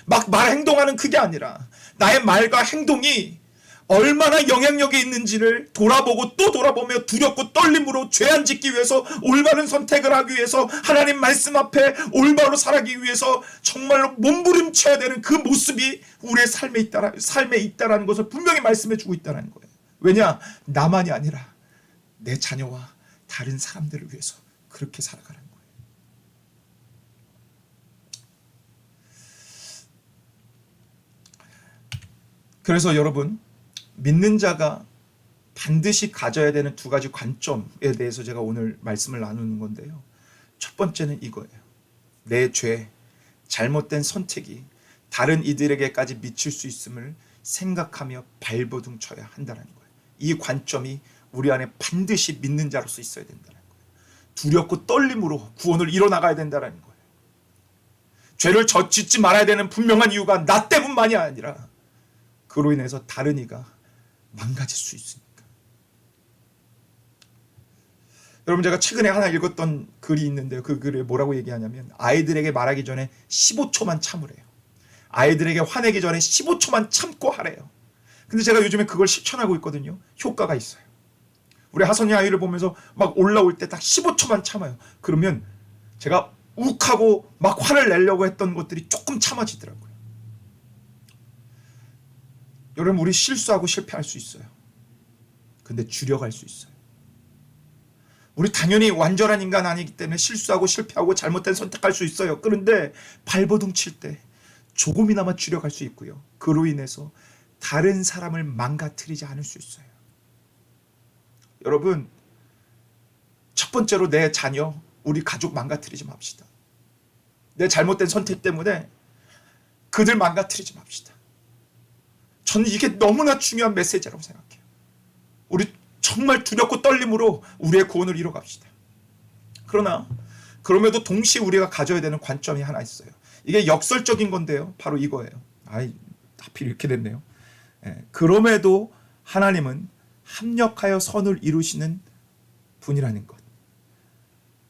말 행동하는 그게 아니라, 나의 말과 행동이 얼마나 영향력이 있는지를 돌아보고 또 돌아보며 두렵고 떨림으로 죄 안 짓기 위해서, 올바른 선택을 하기 위해서, 하나님 말씀 앞에 올바로 살아가기 위해서 정말로 몸부림쳐야 되는 그 모습이 우리의 삶에 있다라는 것을 분명히 말씀해 주고 있다는 거예요. 왜냐? 나만이 아니라 내 자녀와 다른 사람들을 위해서 그렇게 살아가는 거예요. 그래서 여러분, 믿는 자가 반드시 가져야 되는 두 가지 관점에 대해서 제가 오늘 말씀을 나누는 건데요. 첫 번째는 이거예요. 내 죄, 잘못된 선택이 다른 이들에게까지 미칠 수 있음을 생각하며 발버둥 쳐야 한다는 거예요. 이 관점이 우리 안에 반드시 믿는 자로서 있어야 된다는 거예요. 두렵고 떨림으로 구원을 이뤄나가야 된다는 거예요. 죄를 짓지 말아야 되는 분명한 이유가 나 때문만이 아니라 그로 인해서 다른 이가 망가질 수 있으니까. 여러분, 제가 최근에 하나 읽었던 글이 있는데요. 그 글을 뭐라고 얘기하냐면 아이들에게 말하기 전에 15초만 참으래요. 아이들에게 화내기 전에 15초만 참고 하래요. 근데 제가 요즘에 그걸 실천하고 있거든요. 효과가 있어요. 우리 하선이 아이를 보면서 막 올라올 때 딱 15초만 참아요. 그러면 제가 욱하고 막 화를 내려고 했던 것들이 조금 참아지더라고요. 여러분, 우리 실수하고 실패할 수 있어요. 근데 줄여갈 수 있어요. 우리 당연히 완전한 인간 아니기 때문에 실수하고 실패하고 잘못된 선택할 수 있어요. 그런데 발버둥 칠 때 조금이나마 줄여갈 수 있고요. 그로 인해서 다른 사람을 망가뜨리지 않을 수 있어요. 여러분, 첫 번째로 내 자녀, 우리 가족 망가뜨리지 맙시다. 내 잘못된 선택 때문에 그들 망가뜨리지 맙시다. 저는 이게 너무나 중요한 메시지라고 생각해요. 우리 정말 두렵고 떨림으로 우리의 구원을 이뤄갑시다. 그러나 그럼에도 동시에 우리가 가져야 되는 관점이 하나 있어요. 이게 역설적인 건데요. 바로 이거예요. 하필 이렇게 됐네요. 그럼에도 하나님은 합력하여 선을 이루시는 분이라는 것.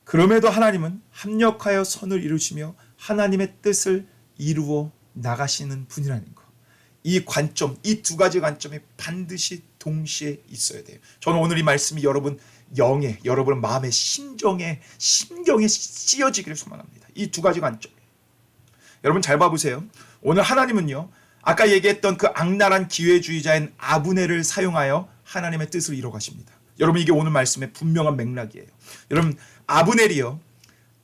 그럼에도 하나님은 합력하여 선을 이루시며 하나님의 뜻을 이루어 나가시는 분이라는 것. 이 관점, 이 두 가지 관점이 반드시 동시에 있어야 돼요. 저는 오늘 이 말씀이 여러분 영에, 여러분 마음의 심경에 씌어지기를 소망합니다. 이 두 가지 관점. 여러분 잘 봐보세요. 오늘 하나님은요, 아까 얘기했던 그 악랄한 기회주의자인 아브넬을 사용하여 하나님의 뜻을 이뤄 가십니다. 여러분, 이게 오늘 말씀의 분명한 맥락이에요. 여러분, 아브넬이요,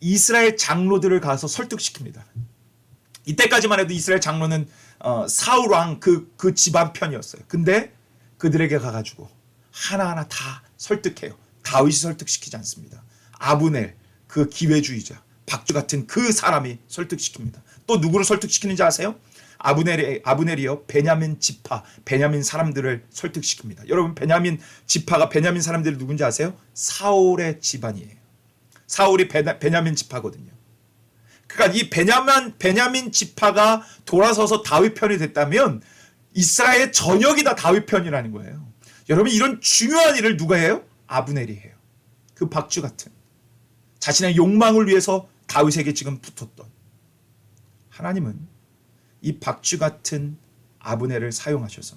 이스라엘 장로들을 가서 설득시킵니다. 이때까지만 해도 이스라엘 장로는 사울 왕 그 집안 편이었어요. 근데 그들에게 가가지고 하나하나 다 설득해요. 다윗이 설득시키지 않습니다. 아브넬, 그 기회주의자, 박쥐 같은 그 사람이 설득시킵니다. 또 누구를 설득시키는지 아세요? 아브넬이요, 베냐민 지파, 베냐민 사람들을 설득시킵니다. 여러분, 베냐민 지파가 베냐민 사람들이 누군지 아세요? 사울의 집안이에요. 사울이 베냐민 지파거든요. 그러니까 이 베냐민 지파가 돌아서서 다윗 편이 됐다면 이스라엘 전역이 다 다윗 편이라는 거예요. 여러분, 이런 중요한 일을 누가 해요? 아브넬이 해요. 그 박쥐 같은, 자신의 욕망을 위해서 다윗에게 지금 붙었던 하나님은 이 박쥐 같은 아브넬을 사용하셔서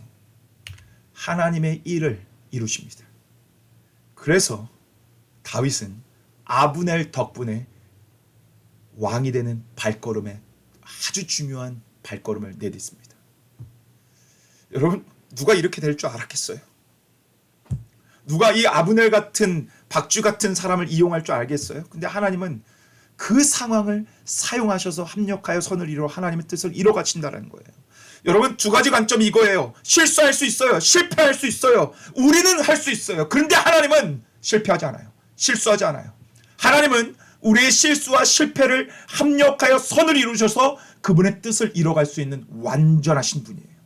하나님의 일을 이루십니다. 그래서 다윗은 아브넬 덕분에 왕이 되는 발걸음에 아주 중요한 발걸음을 내딛습니다. 여러분, 누가 이렇게 될 줄 알았겠어요? 누가 이 아브넬 같은 박쥐 같은 사람을 이용할 줄 알겠어요? 근데 하나님은 그 상황을 사용하셔서 합력하여 선을 이루어 하나님의 뜻을 이뤄 가신다는 거예요. 여러분, 두 가지 관점이 이거예요. 실수할 수 있어요. 실패할 수 있어요. 우리는 할 수 있어요. 그런데 하나님은 실패하지 않아요. 실수하지 않아요. 하나님은 우리의 실수와 실패를 합력하여 선을 이루셔서 그분의 뜻을 이뤄갈 수 있는 완전하신 분이에요.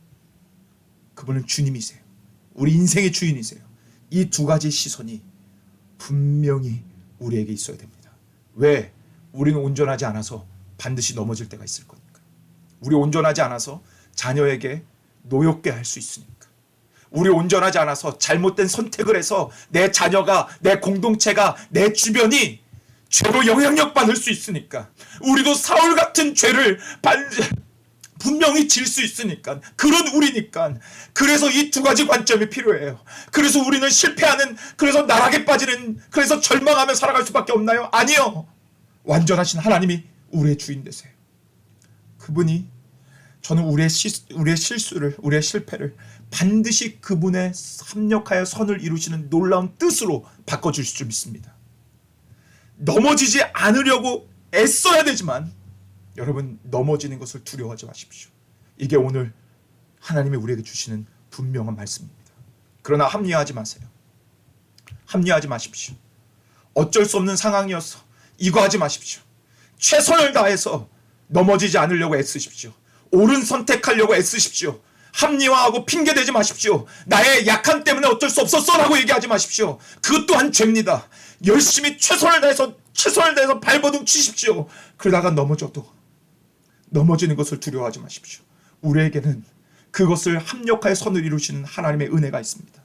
그분은 주님이세요. 우리 인생의 주인이세요. 이 두 가지 시선이 분명히 우리에게 있어야 됩니다. 왜? 우리는 온전하지 않아서 반드시 넘어질 때가 있을 거니까. 우리 온전하지 않아서 자녀에게 노엽게 할 수 있으니까. 우리 온전하지 않아서 잘못된 선택을 해서 내 자녀가, 내 공동체가, 내 주변이 죄로 영향력 받을 수 있으니까. 우리도 사울 같은 죄를 분명히 질 수 있으니까. 그런 우리니까. 그래서 이 두 가지 관점이 필요해요. 그래서 우리는 실패하는, 그래서 나락에 빠지는, 그래서 절망하며 살아갈 수밖에 없나요? 아니요. 완전하신 하나님이 우리의 주인 되세요. 그분이, 저는 우리의 실수를, 우리의 실패를 반드시 그분의 합력하여 선을 이루시는 놀라운 뜻으로 바꿔주실 줄 믿습니다. 넘어지지 않으려고 애써야 되지만 여러분, 넘어지는 것을 두려워하지 마십시오. 이게 오늘 하나님이 우리에게 주시는 분명한 말씀입니다. 그러나 합리화하지 마세요. 합리화하지 마십시오. 어쩔 수 없는 상황이어서 이거 하지 마십시오. 최선을 다해서 넘어지지 않으려고 애쓰십시오. 옳은 선택하려고 애쓰십시오. 합리화하고 핑계대지 마십시오. 나의 약함 때문에 어쩔 수 없었어라고 얘기하지 마십시오. 그것 또한 죄입니다. 열심히 최선을 다해서 발버둥 치십시오. 그러다가 넘어지는 것을 두려워하지 마십시오. 우리에게는 그것을 합력하여 선을 이루시는 하나님의 은혜가 있습니다.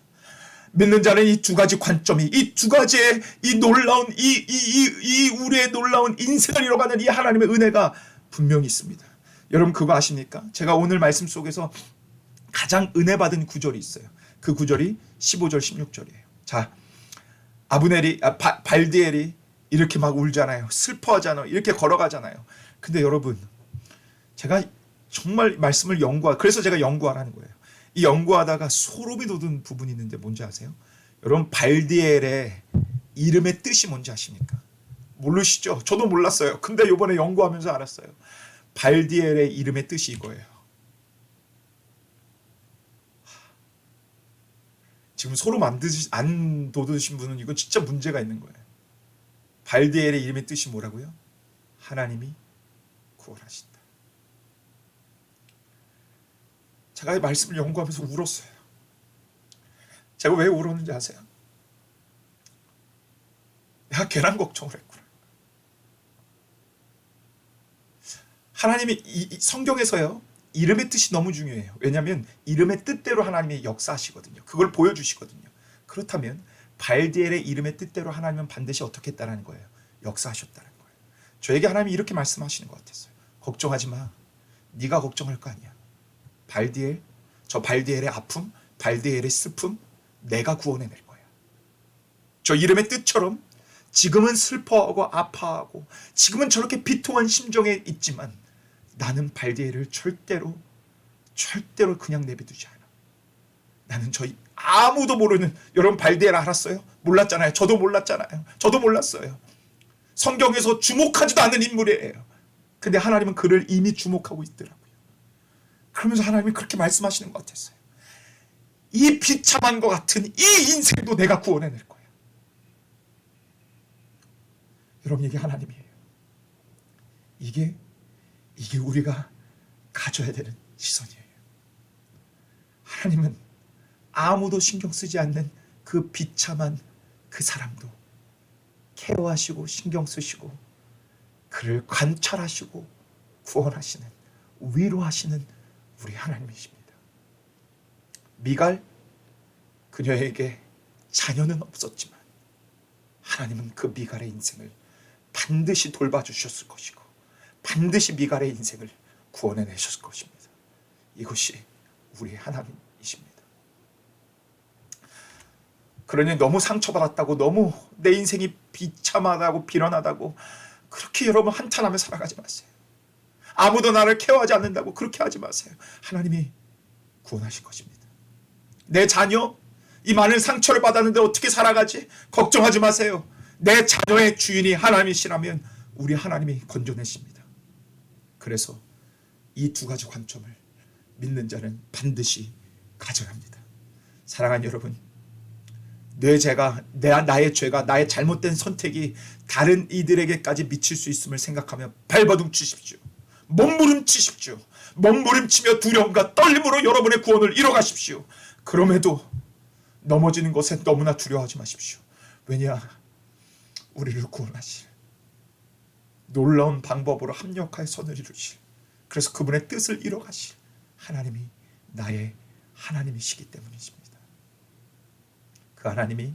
믿는 자는 이 두 가지 관점이, 이 두 가지의 이 놀라운 이 우리의 놀라운 인생을 이뤄가는 이 하나님의 은혜가 분명히 있습니다. 여러분 그거 아십니까? 제가 오늘 말씀 속에서 가장 은혜 받은 구절이 있어요. 그 구절이 15절 16절이에요. 자, 발디엘이 이렇게 막 울잖아요. 슬퍼하잖아요. 이렇게 걸어가잖아요. 근데 여러분, 제가 정말 말씀을 그래서 제가 연구하라는 거예요. 이 연구하다가 소름이 돋은 부분이 있는데 뭔지 아세요? 여러분, 발디엘의 이름의 뜻이 뭔지 아십니까? 모르시죠? 저도 몰랐어요. 근데 이번에 연구하면서 알았어요. 발디엘의 이름의 뜻이 이거예요. 지금 소름 안 돋으신 분은 이거 진짜 문제가 있는 거예요. 발디엘의 이름의 뜻이 뭐라고요? 하나님이 구원하신다. 제가 이 말씀을 연구하면서 울었어요. 제가 왜 울었는지 아세요? 내가 괜한 걱정을 했구나. 하나님이 이 성경에서요, 이름의 뜻이 너무 중요해요. 왜냐하면 이름의 뜻대로 하나님이 역사하시거든요. 그걸 보여주시거든요. 그렇다면 발디엘의 이름의 뜻대로 하나님은 반드시 어떻게 했다는 거예요? 역사하셨다는 거예요. 저에게 하나님이 이렇게 말씀하시는 것 같았어요. 걱정하지 마. 네가 걱정할 거 아니야. 저 발디엘의 아픔, 발디엘의 슬픔 내가 구원해낼 거야. 저 이름의 뜻처럼 지금은 슬퍼하고 아파하고 지금은 저렇게 비통한 심정에 있지만 나는 발디엘을 절대로 그냥 내비두지 않아. 나는 아무도 모르는, 여러분 발디엘 알았어요? 몰랐잖아요. 저도 몰랐잖아요. 저도 몰랐어요. 성경에서 주목하지도 않는 인물이에요. 근데 하나님은 그를 이미 주목하고 있더라고요. 그러면서 하나님이 그렇게 말씀하시는 것 같았어요. 이 비참한 것 같은 이 인생도 내가 구원해낼 거야. 여러분, 이게 하나님이에요. 이게 우리가 가져야 되는 시선이에요. 하나님은 아무도 신경 쓰지 않는 그 비참한 그 사람도 케어하시고 신경 쓰시고 그를 관찰하시고 구원하시는, 위로하시는 우리 하나님이십니다. 미갈, 그녀에게 자녀는 없었지만 하나님은 그 미갈의 인생을 반드시 돌봐주셨을 것이고 반드시 미갈의 인생을 구원해내셨을 것입니다. 이것이 우리 하나님이십니다. 그러니 너무 상처받았다고, 너무 내 인생이 비참하다고 비련하다고 그렇게 여러분 한탄하며 살아가지 마세요. 아무도 나를 케어하지 않는다고 그렇게 하지 마세요. 하나님이 구원하실 것입니다. 내 자녀, 이 많은 상처를 받았는데 어떻게 살아가지? 걱정하지 마세요. 내 자녀의 주인이 하나님이시라면 우리 하나님이 건져내십니다. 그래서 이 두 가지 관점을 믿는 자는 반드시 가져야 합니다. 사랑하는 여러분, 나의 죄가, 나의 잘못된 선택이 다른 이들에게까지 미칠 수 있음을 생각하며 발버둥치십시오. 몸부림치십시오. 몸부림치며 두려움과 떨림으로 여러분의 구원을 이뤄가십시오. 그럼에도 넘어지는 것에 너무나 두려워하지 마십시오. 왜냐? 우리를 구원하실, 놀라운 방법으로 합력하여 선을 이루실, 그래서 그분의 뜻을 이뤄가실 하나님이 나의 하나님이시기 때문이십니다. 그 하나님이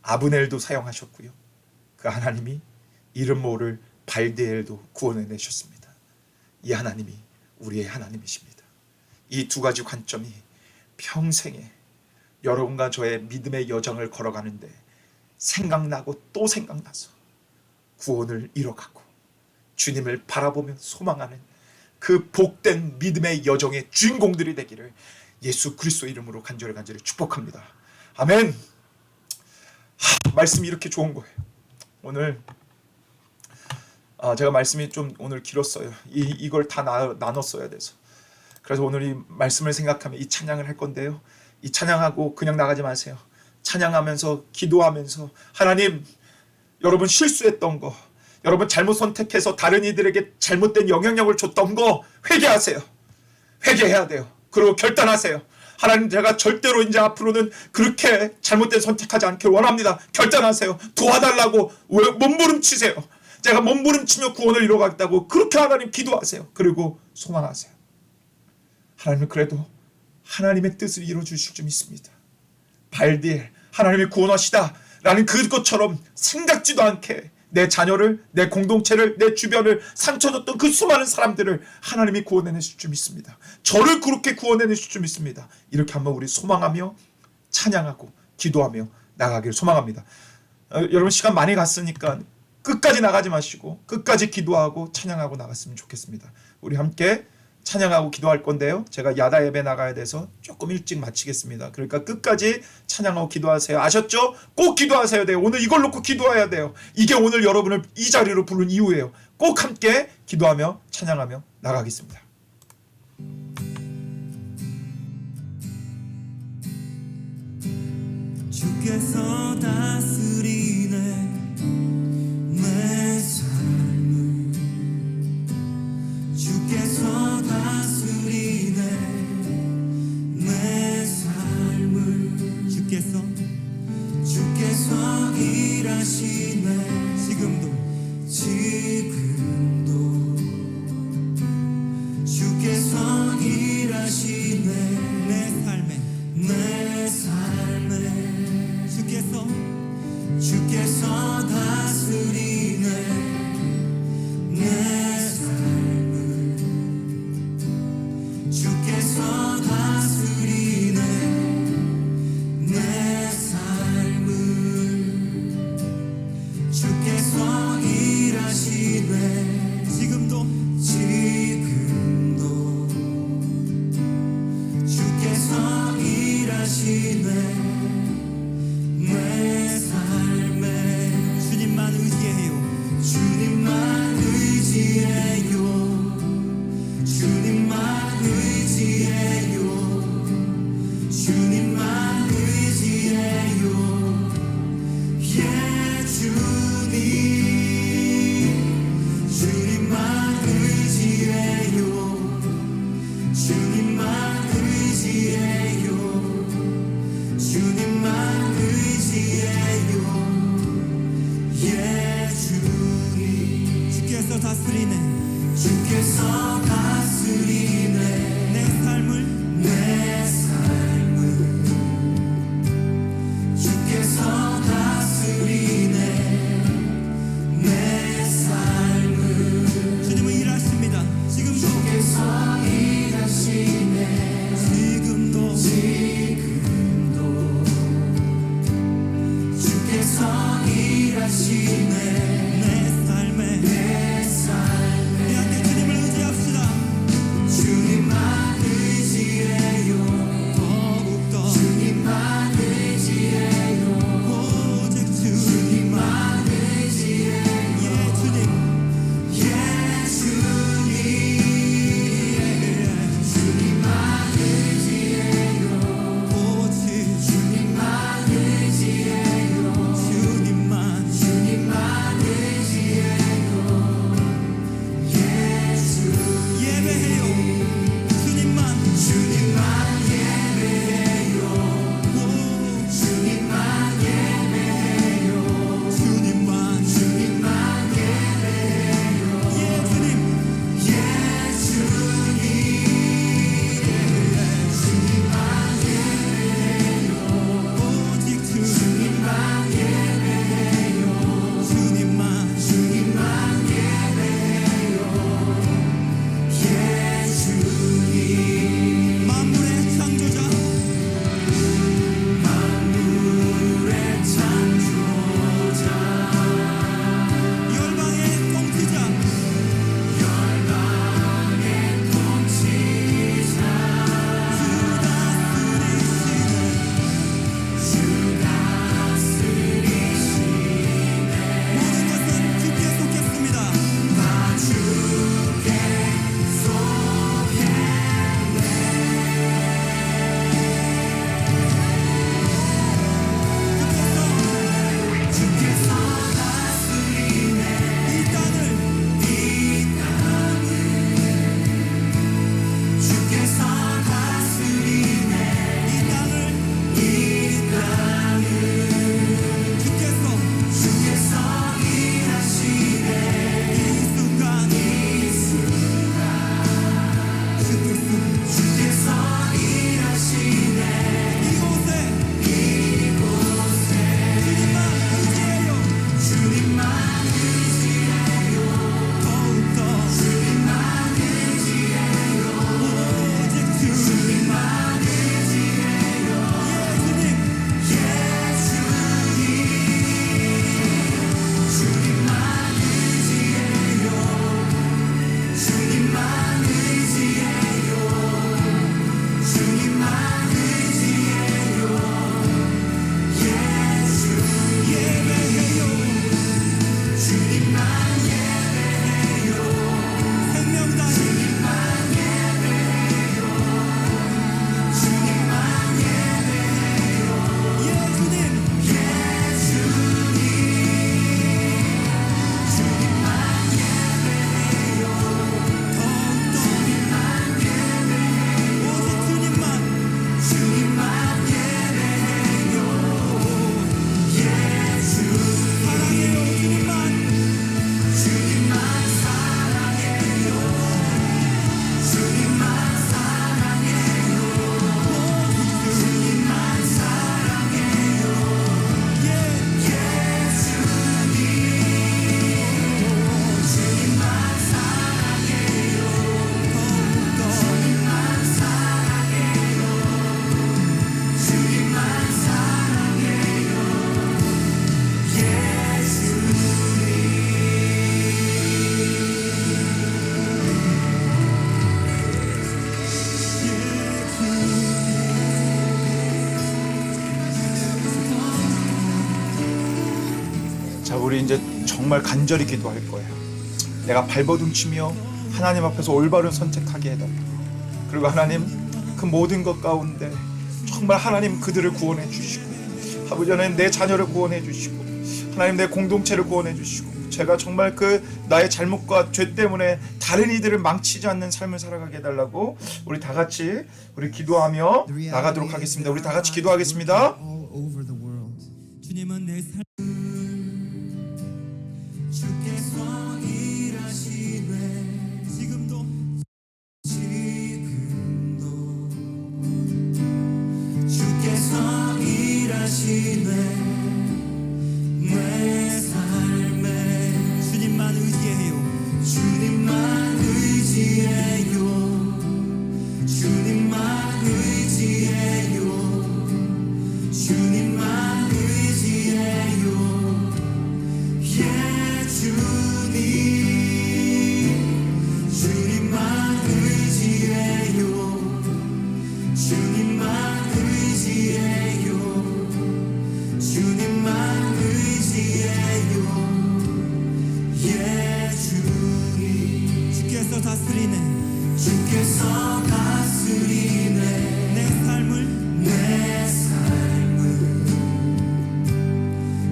아브넬도 사용하셨고요. 그 하나님이 이름 모를 발디엘도 구원해내셨습니다. 이 하나님이 우리의 하나님이십니다. 이 두 가지 관점이 평생에 여러분과 저의 믿음의 여정을 걸어가는데 생각나고 또 생각나서 구원을 이뤄가고 주님을 바라보며 소망하는 그 복된 믿음의 여정의 주인공들이 되기를 예수 그리스도 이름으로 간절히 축복합니다. 아멘. 말씀이 이렇게 좋은 거예요. 오늘 제가 말씀이 좀 오늘 길었어요. 이걸 다 나눴어야 돼서. 그래서 오늘 이 말씀을 생각하며 이 찬양을 할 건데요. 이 찬양하고 그냥 나가지 마세요. 찬양하면서 기도하면서 하나님, 여러분 실수했던 거, 여러분 잘못 선택해서 다른 이들에게 잘못된 영향력을 줬던 거 회개하세요. 회개해야 돼요. 그리고 결단하세요. 하나님, 제가 절대로 이제 앞으로는 그렇게 잘못된 선택하지 않길 원합니다. 결단하세요. 도와달라고 몸부림치세요. 제가 몸부림치며 구원을 이뤄가겠다고 그렇게 하나님 기도하세요. 그리고 소망하세요. 하나님은 그래도 하나님의 뜻을 이루어주실 줄 믿습니다. 발디엘 하나님이 구원하시다 라는 그것처럼 생각지도 않게 내 자녀를, 내 공동체를, 내 주변을 상처 줬던 그 수많은 사람들을 하나님이 구원해내실 줄 믿습니다. 저를 그렇게 구원해내실 줄 믿습니다. 이렇게 한번 우리 소망하며 찬양하고 기도하며 나가기를 소망합니다. 여러분 시간 많이 갔으니까 끝까지 나가지 마시고 끝까지 기도하고 찬양하고 나갔으면 좋겠습니다. 우리 함께 찬양하고 기도할 건데요. 제가 야다 예배 나가야 돼서 조금 일찍 마치겠습니다. 그러니까 끝까지 찬양하고 기도하세요. 아셨죠? 꼭 기도하셔야 돼요. 오늘 이걸 놓고 기도해야 돼요. 이게 오늘 여러분을 이 자리로 부른 이유예요. 꼭 함께 기도하며 찬양하며 나가겠습니다. 주께서 다스리네 내 삶을 주께서 다스리네 내 삶을 주께서 일하시네 지금도 주께서 일하시네 내 삶에 주께서 다스리네 내 삶을 주께서 다스리네 내 삶을 주께서 일하시네 지금도 주께서 일하시네 내 삶에 주님만 의지해요 주님만 의지해요 주님만 의지해요 주님만 의지해요 예 주님 주님만 의지해요 주님만 의지해요 주님만 의지해요 예 주님 주께서 다스리네 내 삶을 주께서 다스리네 내 삶을 주님은 일하십니다 지금도 주께서 일하시네 지금도 주께서 일하시네 내 삶에 우리 함께 주님을 의지합시다 주님만 의지해요 더욱더 주님만 의지해요 오직 주님만 의지해요 예 주님 예 주님 주님만 의지해요 오직 주님만 의지해요 주님만 의지해요 우리 이제 정말 간절히 기도할 거예요. 내가 발버둥치며 하나님 앞에서 올바른 선택하게 해달라고. 그리고 하나님 그 모든 것 가운데 정말 하나님 그들을 구원해 주시고, 아버지 하나님 내 자녀를 구원해 주시고, 하나님 내 공동체를 구원해 주시고, 제가 정말 그 나의 잘못과 죄 때문에 다른 이들을 망치지 않는 삶을 살아가게 해달라고 우리 다 같이 우리 기도하며 나가도록 하겠습니다. 우리 다 같이 기도하겠습니다. all over the world. 주님은 내 삶 주께서 일하시네. 지금도 주께서 일하시네. 내 삶에 주님만 의지해요. 주님만 의지해요. 주님만 의지해요. 주님만 의지해요. 예 주님. 주님만 의지해요. 주님만 의지해요. 주님만 의지해요. 예 주님. 주께서 다스리네. 주께서 다스리네. 내 삶을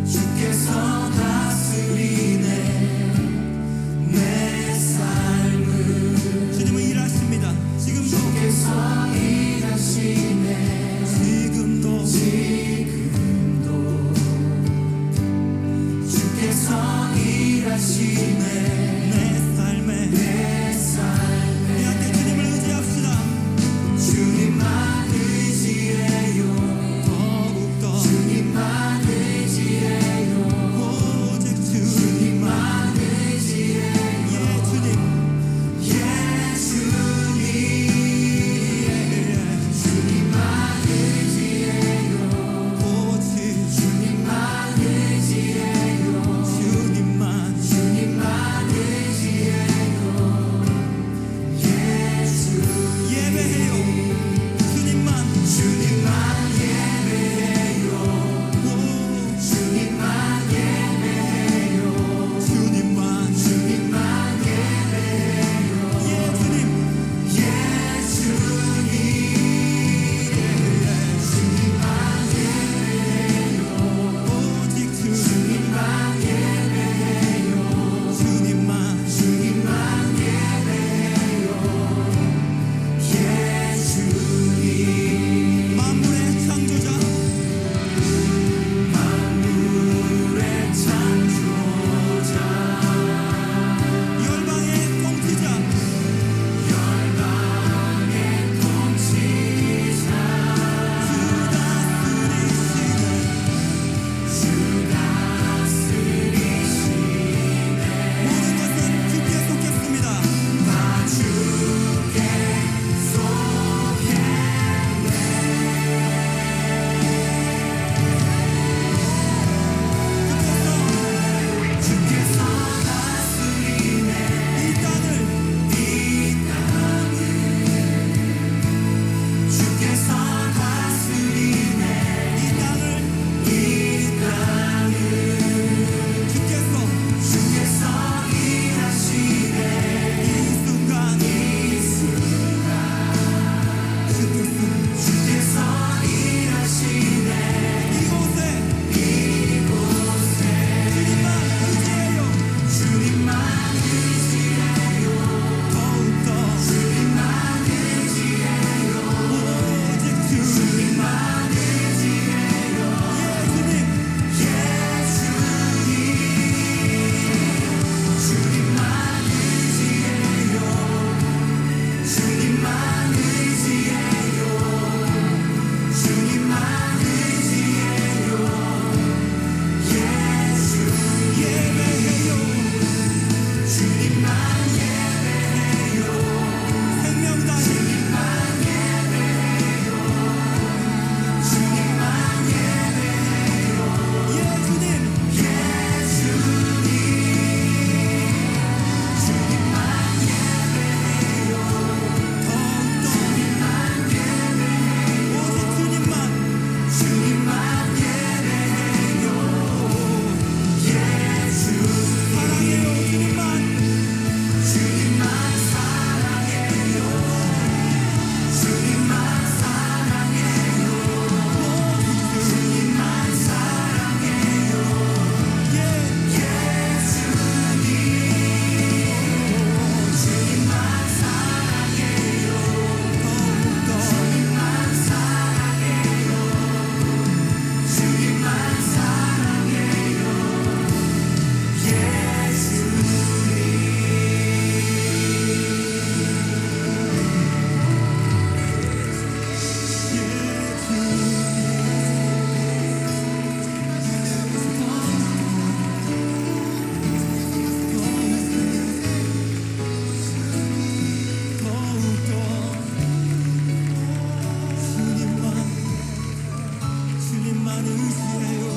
주께서 다스리네. 내 삶을 주님은 일하십니다. 지금도 주께서 일하시네. 지금도 주께서 일하시네. 내 삶에 내 함께 주님을 의지합시다. 나만 의지해요.